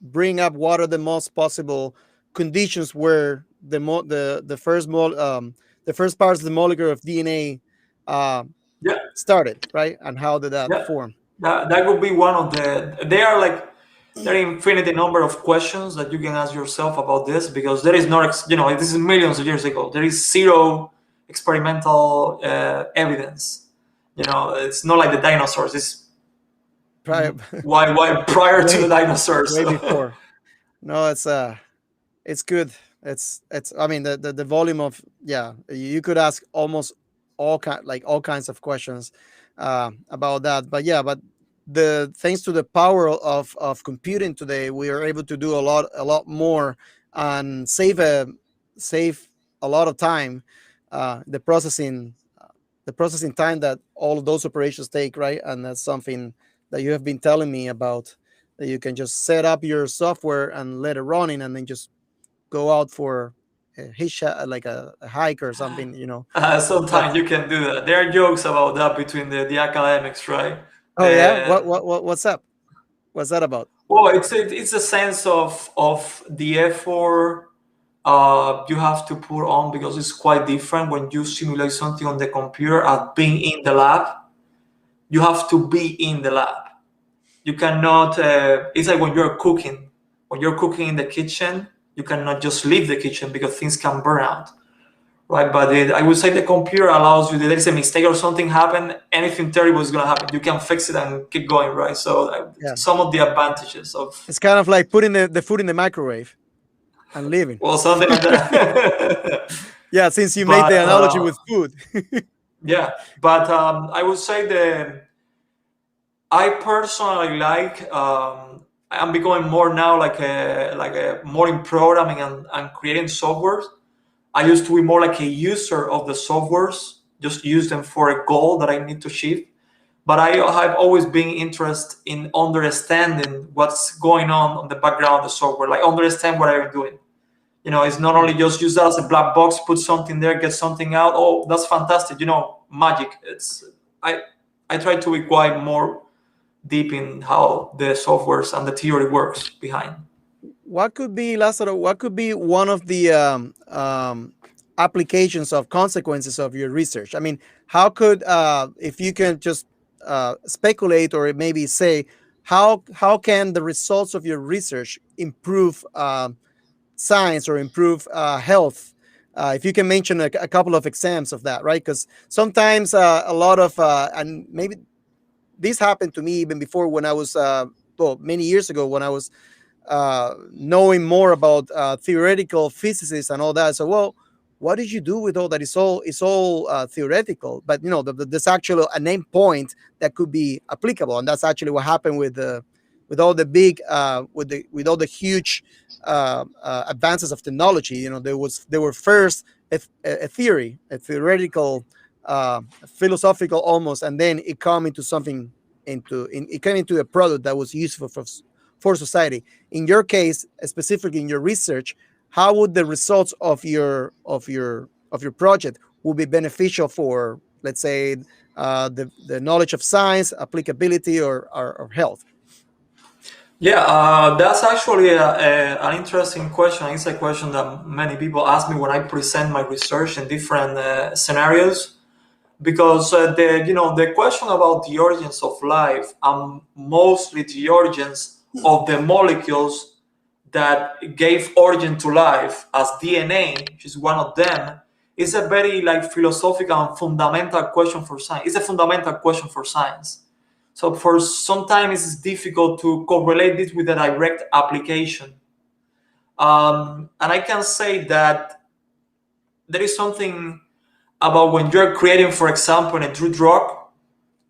bring up what are the most possible conditions where the first parts of the molecule of DNA uh, Yeah, started, right? And how did that yeah. form? That would be one of they are like, there are infinity number of questions that you can ask yourself about this, because there is not, this is millions of years ago. There is zero experimental evidence. It's not like the dinosaurs. It's Prior, why prior to the way dinosaurs. way before. No, it's good. It's I mean the volume of, yeah, you could ask almost all kinds of questions about that. But yeah, but the thanks to the power of computing today, we are able to do a lot more and save a lot of time, the processing time that all of those operations take, right? And that's something that you have been telling me about, that you can just set up your software and let it running, and then just go out for like a hike or something, Sometimes that's you can do that. There are jokes about that between the academics, right? oh yeah, what's up, what's that about? Well, it's a sense of the effort you have to put on, because it's quite different when you simulate something on the computer at being in the lab. You have to be in the lab. You cannot. It's like when you're cooking. When you're cooking in the kitchen, you cannot just leave the kitchen because things can burn out, right? But I would say the computer allows you. There is a mistake or something happen. Anything terrible is gonna happen. You can fix it and keep going, right? So Yeah, some of the advantages of, it's kind of like putting the food in the microwave and leaving. well, something like that. Yeah, since you made But the analogy with food. yeah, but I would say I personally like. I'm becoming more now like a more in programming and creating software. I used to be more like a user of the softwares, just use them for a goal that I need to achieve. But I have always been interested in understanding what's going on the background of the software, like understand what I'm doing. It's not only just use that as a black box, put something there, get something out. Oh, that's fantastic. Magic. I I try to be quite more deep in how the softwares and the theory works behind. What could be, Lázaro, what could be one of the applications of consequences of your research? I mean, how could, if you can just speculate or maybe say, how can the results of your research improve science or improve health? If you can mention a couple of examples of that, right? Because sometimes a lot of, and maybe this happened to me even before, when I was, well, many years ago, when I was knowing more about theoretical physicists and all that. So, well, what did you do with all that? It's all theoretical, but there's actually a name point that could be applicable, and that's actually what happened with with all the big with all the huge advances of technology. There were first a theory, a theoretical, philosophical almost, and then it came into something it came into a product that was useful for society. In your case, specifically in your research, how would the results of your project would be beneficial for, let's say, the knowledge of science, applicability, or health? Yeah, that's actually an interesting question. It's a question that many people ask me when I present my research in different scenarios, because the question about the origins of life and mostly the origins of the molecules that gave origin to life, as DNA, which is one of them, is a very like philosophical and fundamental question for science. It's a fundamental question for science. So for sometimes it's difficult to correlate this with a direct application. And I can say that there is something about when you're creating, for example, a new drug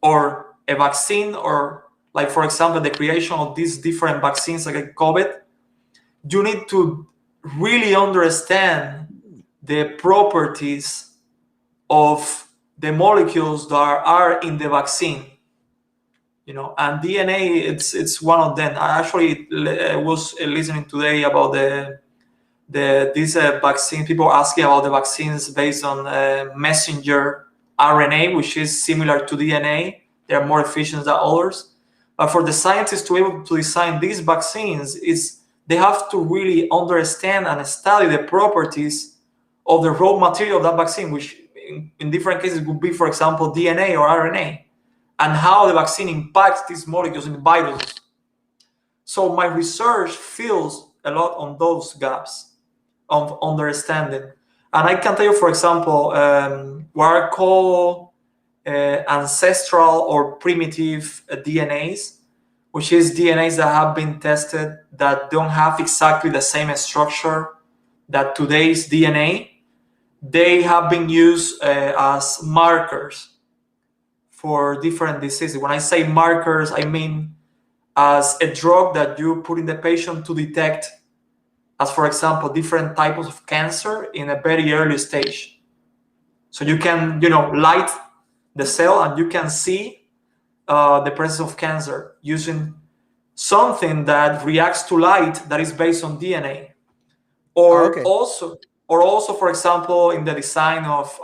or a vaccine, or like, for example, the creation of these different vaccines like COVID, you need to really understand the properties of the molecules that are in the vaccine. And DNA, it's one of them. I actually was listening today about these vaccine. People asking about the vaccines based on messenger RNA, which is similar to DNA. They are more efficient than others. But for the scientists to be able to design these vaccines, they have to really understand and study the properties of the raw material of that vaccine, which in different cases would be, for example, DNA or RNA, and how the vaccine impacts these molecules in the viruses. So my research fills a lot on those gaps of understanding. And I can tell you, for example, what are called ancestral or primitive DNAs, which is DNAs that have been tested that don't have exactly the same structure that today's DNA. They have been used as markers for different diseases. When I say markers, I mean as a drug that you put in the patient to detect, as for example, different types of cancer in a very early stage. So you can, light the cell and you can see the presence of cancer using something that reacts to light that is based on DNA. Or Okay. also, for example, in the design of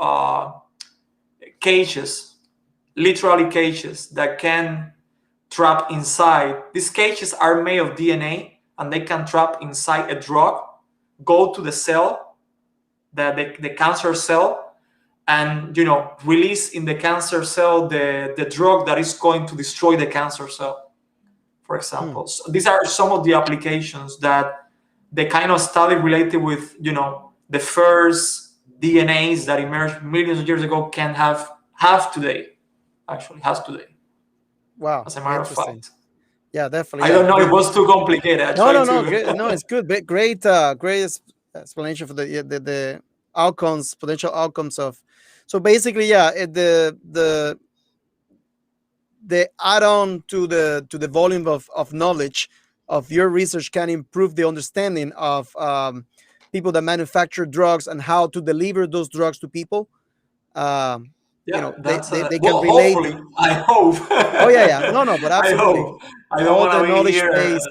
cages, literally cages that can trap inside. These cages are made of DNA and they can trap inside a drug, go to the cell, the cancer cell, and release in the cancer cell the drug that is going to destroy the cancer cell, for example. So these are some of the applications that the kind of study related with the first DNAs that emerged millions of years ago can have today, actually has today, Wow. as a matter of Interesting. fact. Yeah, definitely. I Yeah. don't know, it was too complicated. I No, tried no, no. Great. No, to. it's good. Great, great explanation for the outcomes, potential outcomes of. So basically, yeah, the add-on to the volume of knowledge of your research can improve the understanding of people that manufacture drugs and how to deliver those drugs to people. Um, Yeah, they, that's they can well, relate. hopefully, I hope. Oh yeah, yeah. No, no, but I absolutely. hope. I don't All want the to be knowledge here. based,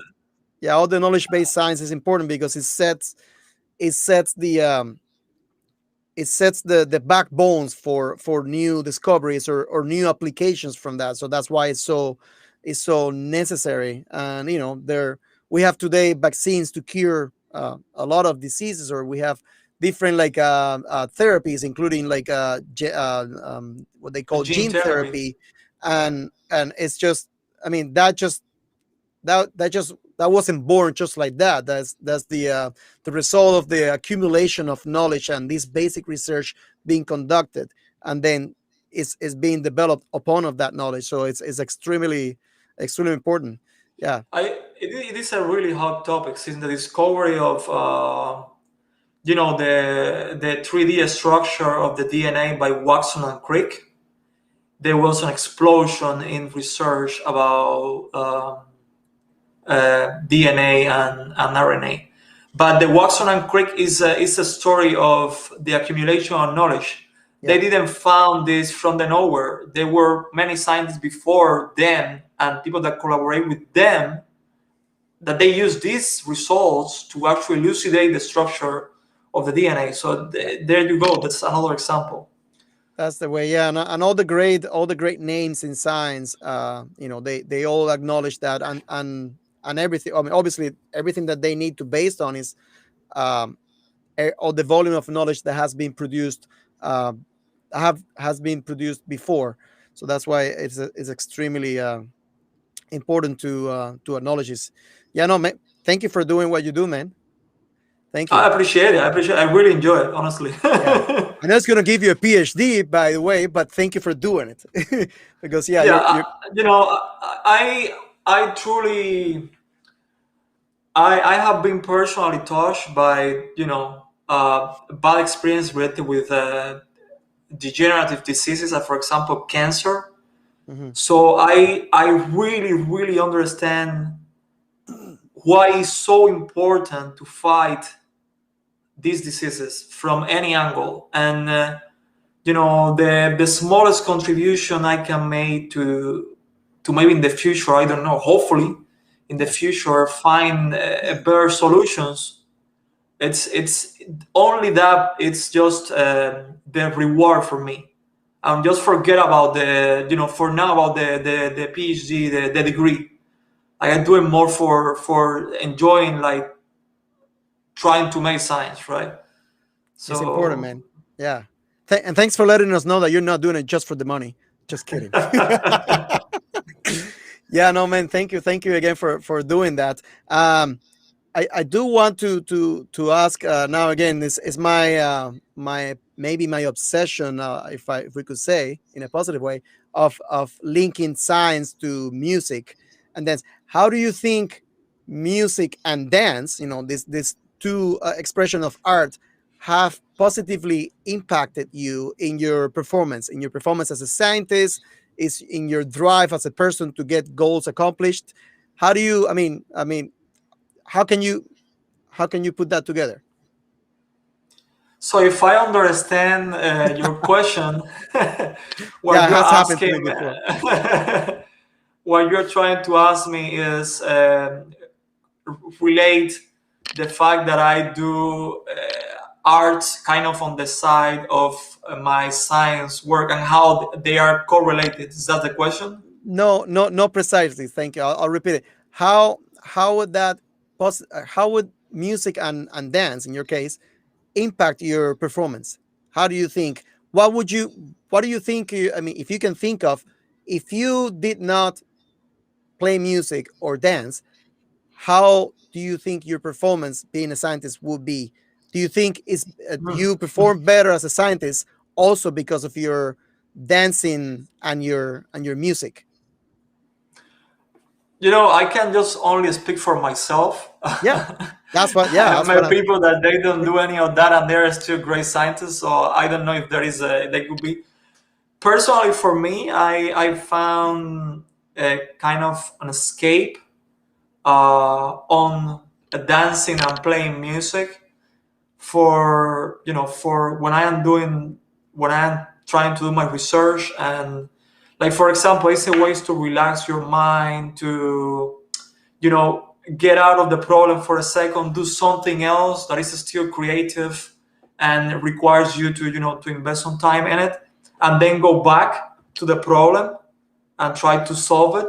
yeah, all the knowledge based science is important because it sets the backbones for new discoveries or new applications from that. So that's why it's so necessary. And there we have today vaccines to cure a lot of diseases, or we have different like therapies, including like what they call Gene gene therapy. therapy, and it's just, I mean, that wasn't born just like that. That's the result of the accumulation of knowledge and this basic research being conducted, and then is being developed upon of that knowledge. So it's extremely important. Yeah. It is a really hot topic since the discovery of the 3D structure of the DNA by Watson and Crick. There was an explosion in research about DNA and RNA. But the Watson and Crick is a story of the accumulation of knowledge. They Yeah, didn't found this from the nowhere. There were many scientists before them and people that collaborate with them that they use these results to actually elucidate the structure of the DNA. So yeah. there you go. That's another example. That's the way. Yeah, and all the great names in science, they all acknowledge that, and everything. I mean, obviously, everything that they need to based on is um, all the volume of knowledge that has been produced, uh, have has been produced before. So that's why it's extremely important to acknowledge this. Yeah, no, man. Thank you for doing what you do, man. Thank I you. appreciate it. I appreciate. I really enjoy it, honestly. Yeah. I know it's gonna give you a PhD, by the way, but thank you for doing it. Because yeah, Yeah, you're you know, I truly, I have been personally touched by bad experience related with degenerative diseases, like for example cancer. Mhm. So I really really understand why it's so important to fight these diseases from any angle. And the smallest contribution I can make to maybe in the future, I don't know, hopefully in the Yeah, future find better solutions. It's only that, it's just the reward for me. And just forget about the, for now, about the PhD, the degree. I am doing more for enjoying, like trying to make science, right? it's important, So man. Yeah. And thanks for letting us know that you're not doing it just for the money. Just kidding. Yeah, no, man. Thank you again for doing that. I do want to ask now again. This is my maybe my obsession, if we could say in a positive way, of linking science to music and dance. How do you think music and dance, this two expression of art, have positively impacted you in your performance as a scientist, is in your drive as a person to get goals accomplished? How do you? I mean, how can you put that together? So if I understand your question, Yeah, what it you're has happened to asking, me before. what you're trying to ask me is relate the fact that I do art kind of on the side of my science work and how they are correlated. Is that the question? No, no, no, precisely. Thank you. I'll repeat it. How would that how would music and dance in your case impact your performance? How do you think? What do you think? I mean, if you can think of, if you did not play music or dance, how do you think your performance being a scientist would be? Do you think is you perform better as a scientist also because of your dancing and your music? I can just only speak for myself. Yeah, that's what. Yeah, I've that's what met I'm. people that they don't do any of that, and they're still great scientists. So I don't know if they could be. Personally, for me, I found a kind of an escape on dancing and playing music for when I am trying to do my research. And like for example, it's a ways to relax your mind, to get out of the problem for a second, do something else that is still creative and requires you to invest some time in it, and then go back to the problem and try to solve it.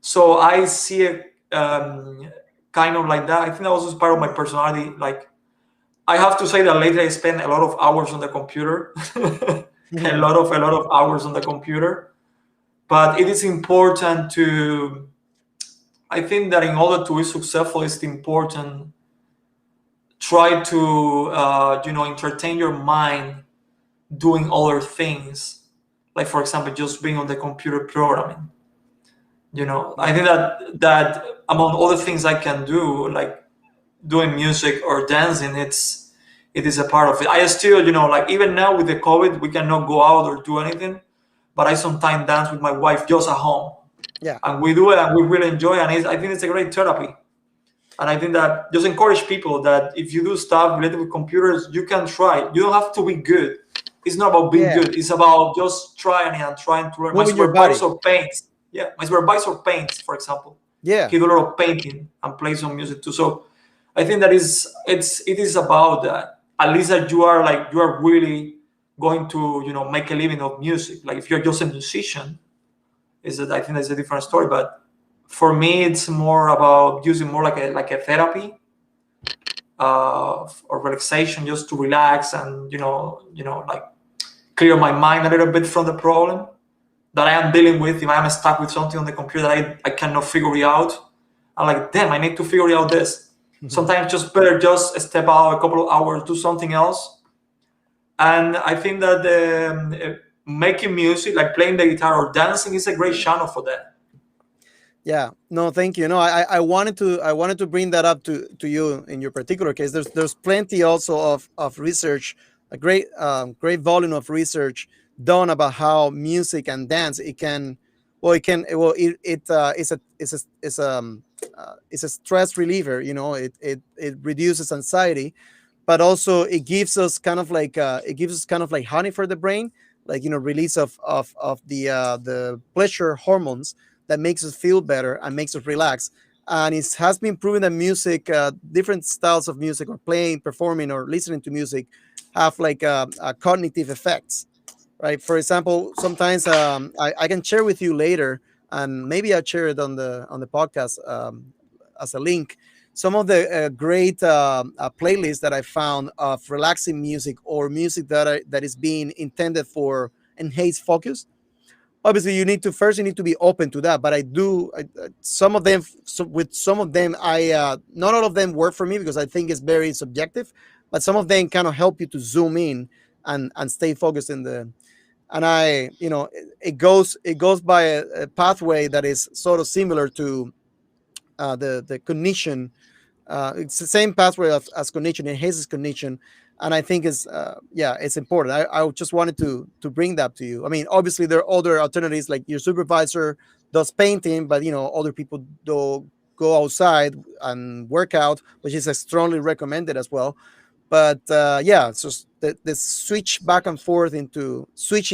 So I see it kind of like that. I think that was just part of my personality. Like, I have to say that lately I spend a lot of hours on the computer, a lot of hours on the computer. But it is important to. I think that in order to be successful, it's important try to entertain your mind doing other things, like for example just being on the computer programming. I Yeah, think that among other things I can do, like doing music or dancing, it is a part of it. I still, like even now with the COVID, we cannot go out or do anything, but I sometimes dance with my wife just at home. Yeah. and we do it and we really enjoy, and I think it's a great therapy. And I think that just encourage people that if you do stuff related with computers, you can try. You don't have to be good. It's not about being Yeah. good. It's about just trying and trying to learn. My Moving your body. supervisor paints. Yeah, my supervisor paints, for example. Yeah. He do a lot of painting and plays some music too. So I think that it is about that. At least that you are really going to make a living of music. Like if you're just a musician, is that I think that's a different story. But for me, it's more about using more like a therapy or relaxation, just to relax and like clear my mind a little bit from the problem that I am dealing with. If I am stuck with something on the computer that I cannot figure it out, I'm like, damn, I need to figure out this. Sometimes just better just step out a couple of hours, do something else. And I think that making music, like playing the guitar or dancing, is a great channel for that. Yeah, no, thank you. No, I wanted to bring that up to you in your particular case. There's plenty also of research, a great volume of research done about how music and dance it can, well, it's a stress reliever. It reduces anxiety, but also it gives us kind of like honey for the brain, like release of the pleasure hormones that makes us feel better and makes us relax. And it has been proven that music, different styles of music, or playing, performing, or listening to music, have like cognitive effects, right? For example, sometimes I can share with you later, and maybe I'll share it on the podcast, as a link, some of the great playlists that I found of relaxing music, or music that is being intended for enhanced focus. Obviously, you need to be open to that, but some of them, with some of them, I not all of them work for me, because I think it's very subjective, but some of them kind of help you to zoom in and stay focused in the. And it goes by a pathway that is sort of similar to the cognition. It's the same pathway as cognition, enhances cognition, and I think it's important. I just wanted to bring that to you. I mean, obviously there are other alternatives, like your supervisor does painting, but other people do go outside and work out, which is strongly recommended as well. But yeah, so the switch back and forth into switch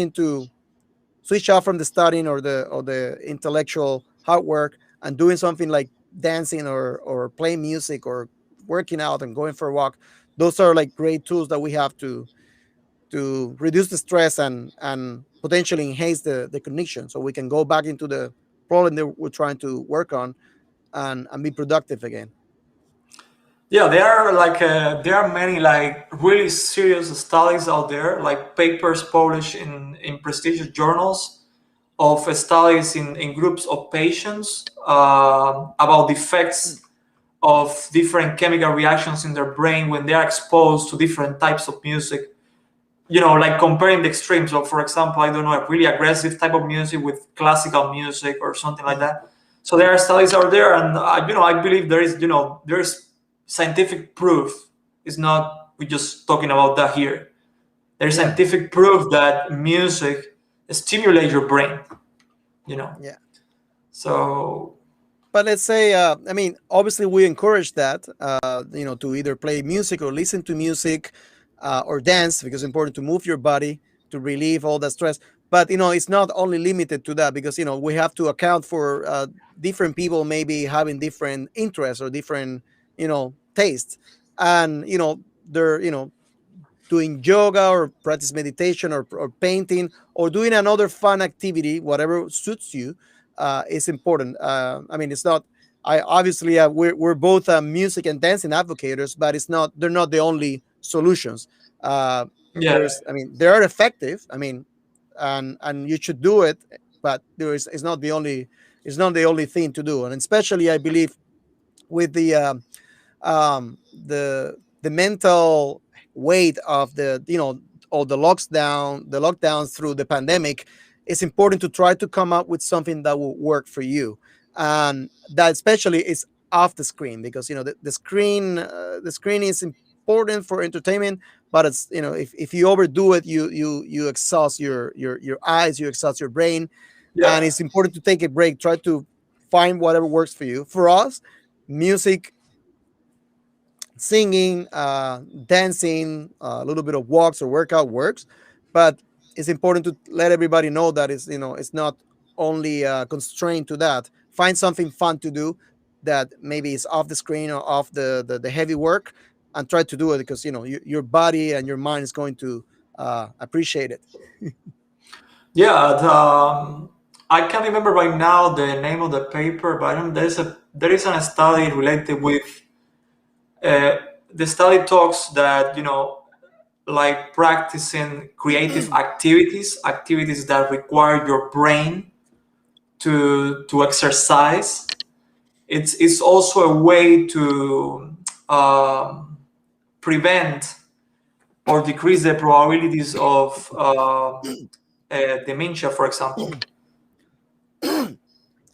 off from the studying, or the intellectual hard work, and doing something like dancing, or playing music, or working out and going for a walk. Those are like great tools that we have to reduce the stress, and potentially enhance the connection, so we can go back into the problem that we're trying to work on, and be productive again. Yeah, there are many like really serious studies out there, like papers published in prestigious journals of studies in groups of patients about the Mm. effects of different chemical reactions in their brain when they are exposed to different types of music. Like comparing the extremes. So, for example, I don't know, a really aggressive type of music with classical music or something like Mhm. that. So there are studies out there, and I believe there is scientific proof. It's not we just talking about that here. There's Yeah, scientific proof that music stimulates your brain. You know, yeah. so But let's say, I mean, obviously we encourage that, to either play music, or listen to music, or dance, because it's important to move your body to relieve all that stress. But it's not only limited to that, because we have to account for different people maybe having different interests, or different tastes, and they're doing yoga, or practice meditation, or painting, or doing another fun activity, whatever suits you, is important. I mean, it's not. I obviously, we're both music and dancing advocates, but they're not the only solutions. Uh, yeah, I mean, they are effective. I mean, and you should do it, but it's not the only thing to do. And especially, I believe, with the mental weight of the lockdowns through the pandemic, it's important to try to come up with something that will work for you, and that especially is off the screen, because the screen is important for entertainment, but it's if you overdo it, you exhaust your eyes, you exhaust your brain. and Yeah. it's important to take a break. Try to find whatever works for you. For us, music, singing, dancing, a little bit of walks or workout works, but it's important to let everybody know that it's not only constrained to that. Find something fun to do that maybe is off the screen or off the heavy work, and try to do it because your body and your mind is going to appreciate it. Yeah, I can't remember right now the name of the paper, but there is a study related with uh, the study talks that like practicing creative activities that require your brain to exercise. It's also a way to prevent or decrease the probabilities of dementia, for example.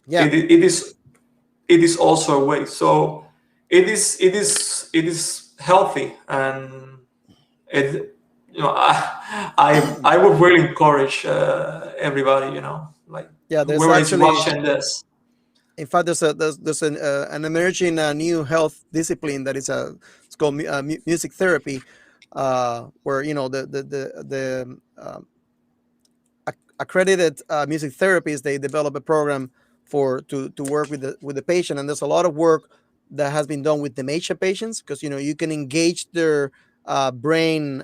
Yeah, It is also a way. So it is healthy, and it I would really encourage everybody, like yeah. There's whoever is actually, watching this. in fact, there's an emerging new health discipline that is it's called music therapy, where the accredited music therapists, they develop a program for to work with the patient, and there's a lot of work that has been done with dementia patients because you can engage their brain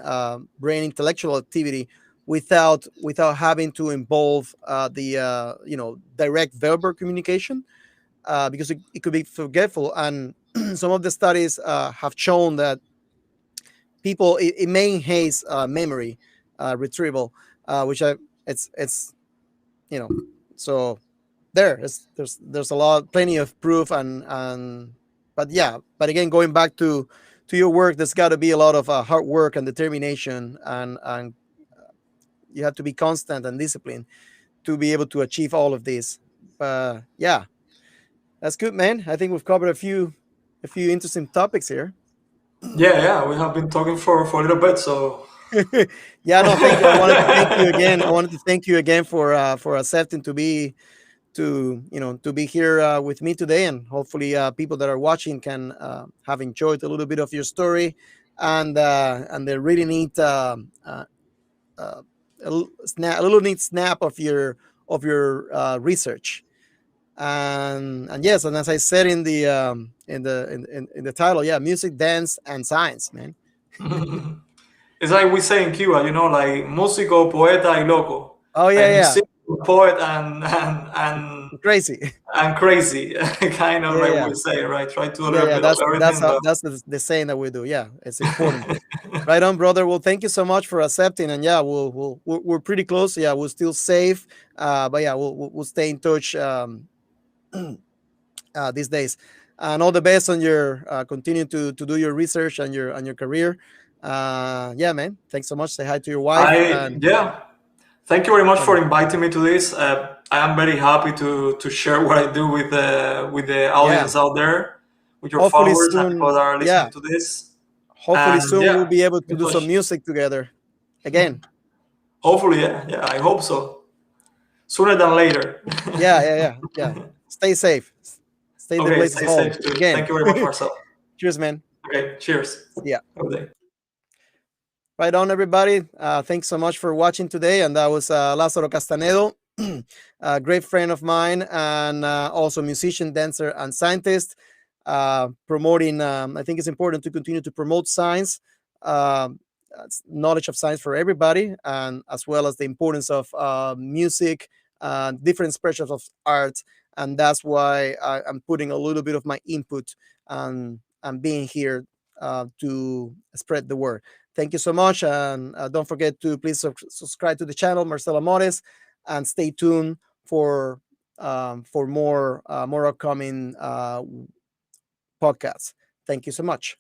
intellectual activity without having to involve the direct verbal communication, because it could be forgetful. And some of the studies have shown that it may enhance memory retrieval, which I it's you know so there's a lot, plenty of proof, and but yeah, but again, going back to your work, there's got to be a lot of hard work and determination, and you have to be constant and disciplined to be able to achieve all of this. But yeah, that's good, man. I think we've covered a few interesting topics here. Yeah, we have been talking for a little bit, so Yeah, no, thank you. I wanted to thank you again. I wanted to thank you again for accepting to be here with me today, and hopefully people that are watching can have enjoyed a little bit of your story, and the really neat uh, a little neat snap of your research. And yes, and as I said in the title, yeah, music, dance, and science, man. it's like we say in Cuba, like músico, poeta y loco, Oh yeah, like yeah, musician, poet, and crazy. and crazy, kind of Yeah, like yeah, we say, right? Try to do a yeah, little yeah. bit of That's everything, how, but that's the saying that we do. Yeah, it's important. Right on, brother. Well, thank you so much for accepting. And yeah, we're pretty close. Yeah, we're still safe. But yeah, we'll stay in touch these days. And all the best on your continue to do your research and your career. Yeah, man. Thanks so much. Say hi to your wife. And yeah. Thank you very much for and inviting me to this. I am very happy to share what I do with the yeah, audience out there, with your hopefully followers and people that soon. are Yeah, listening to this. hopefully And soon we'll yeah, be able keep to in do some touch. music together again. Hopefully, yeah, I hope so. Sooner than later. Yeah, yeah, yeah, yeah. Stay safe. Stay in the Okay, places stay home safe too. again. Thank you very much, Marcel. Cheers, man. Okay, cheers. See ya. Have a good day. Right on, everybody. Thanks so much for watching today. And that was Lázaro Castanedo, a great friend of mine, and also musician, dancer, and scientist. Promoting, I think it's important to continue to promote science, knowledge of science for everybody, and as well as the importance of music, different expressions of art. And that's why I'm putting a little bit of my input and being here to spread the word. Thank you so much. And don't forget to please subscribe to the channel, Marcelo Mores, and stay tuned for more upcoming podcasts. Thank you so much.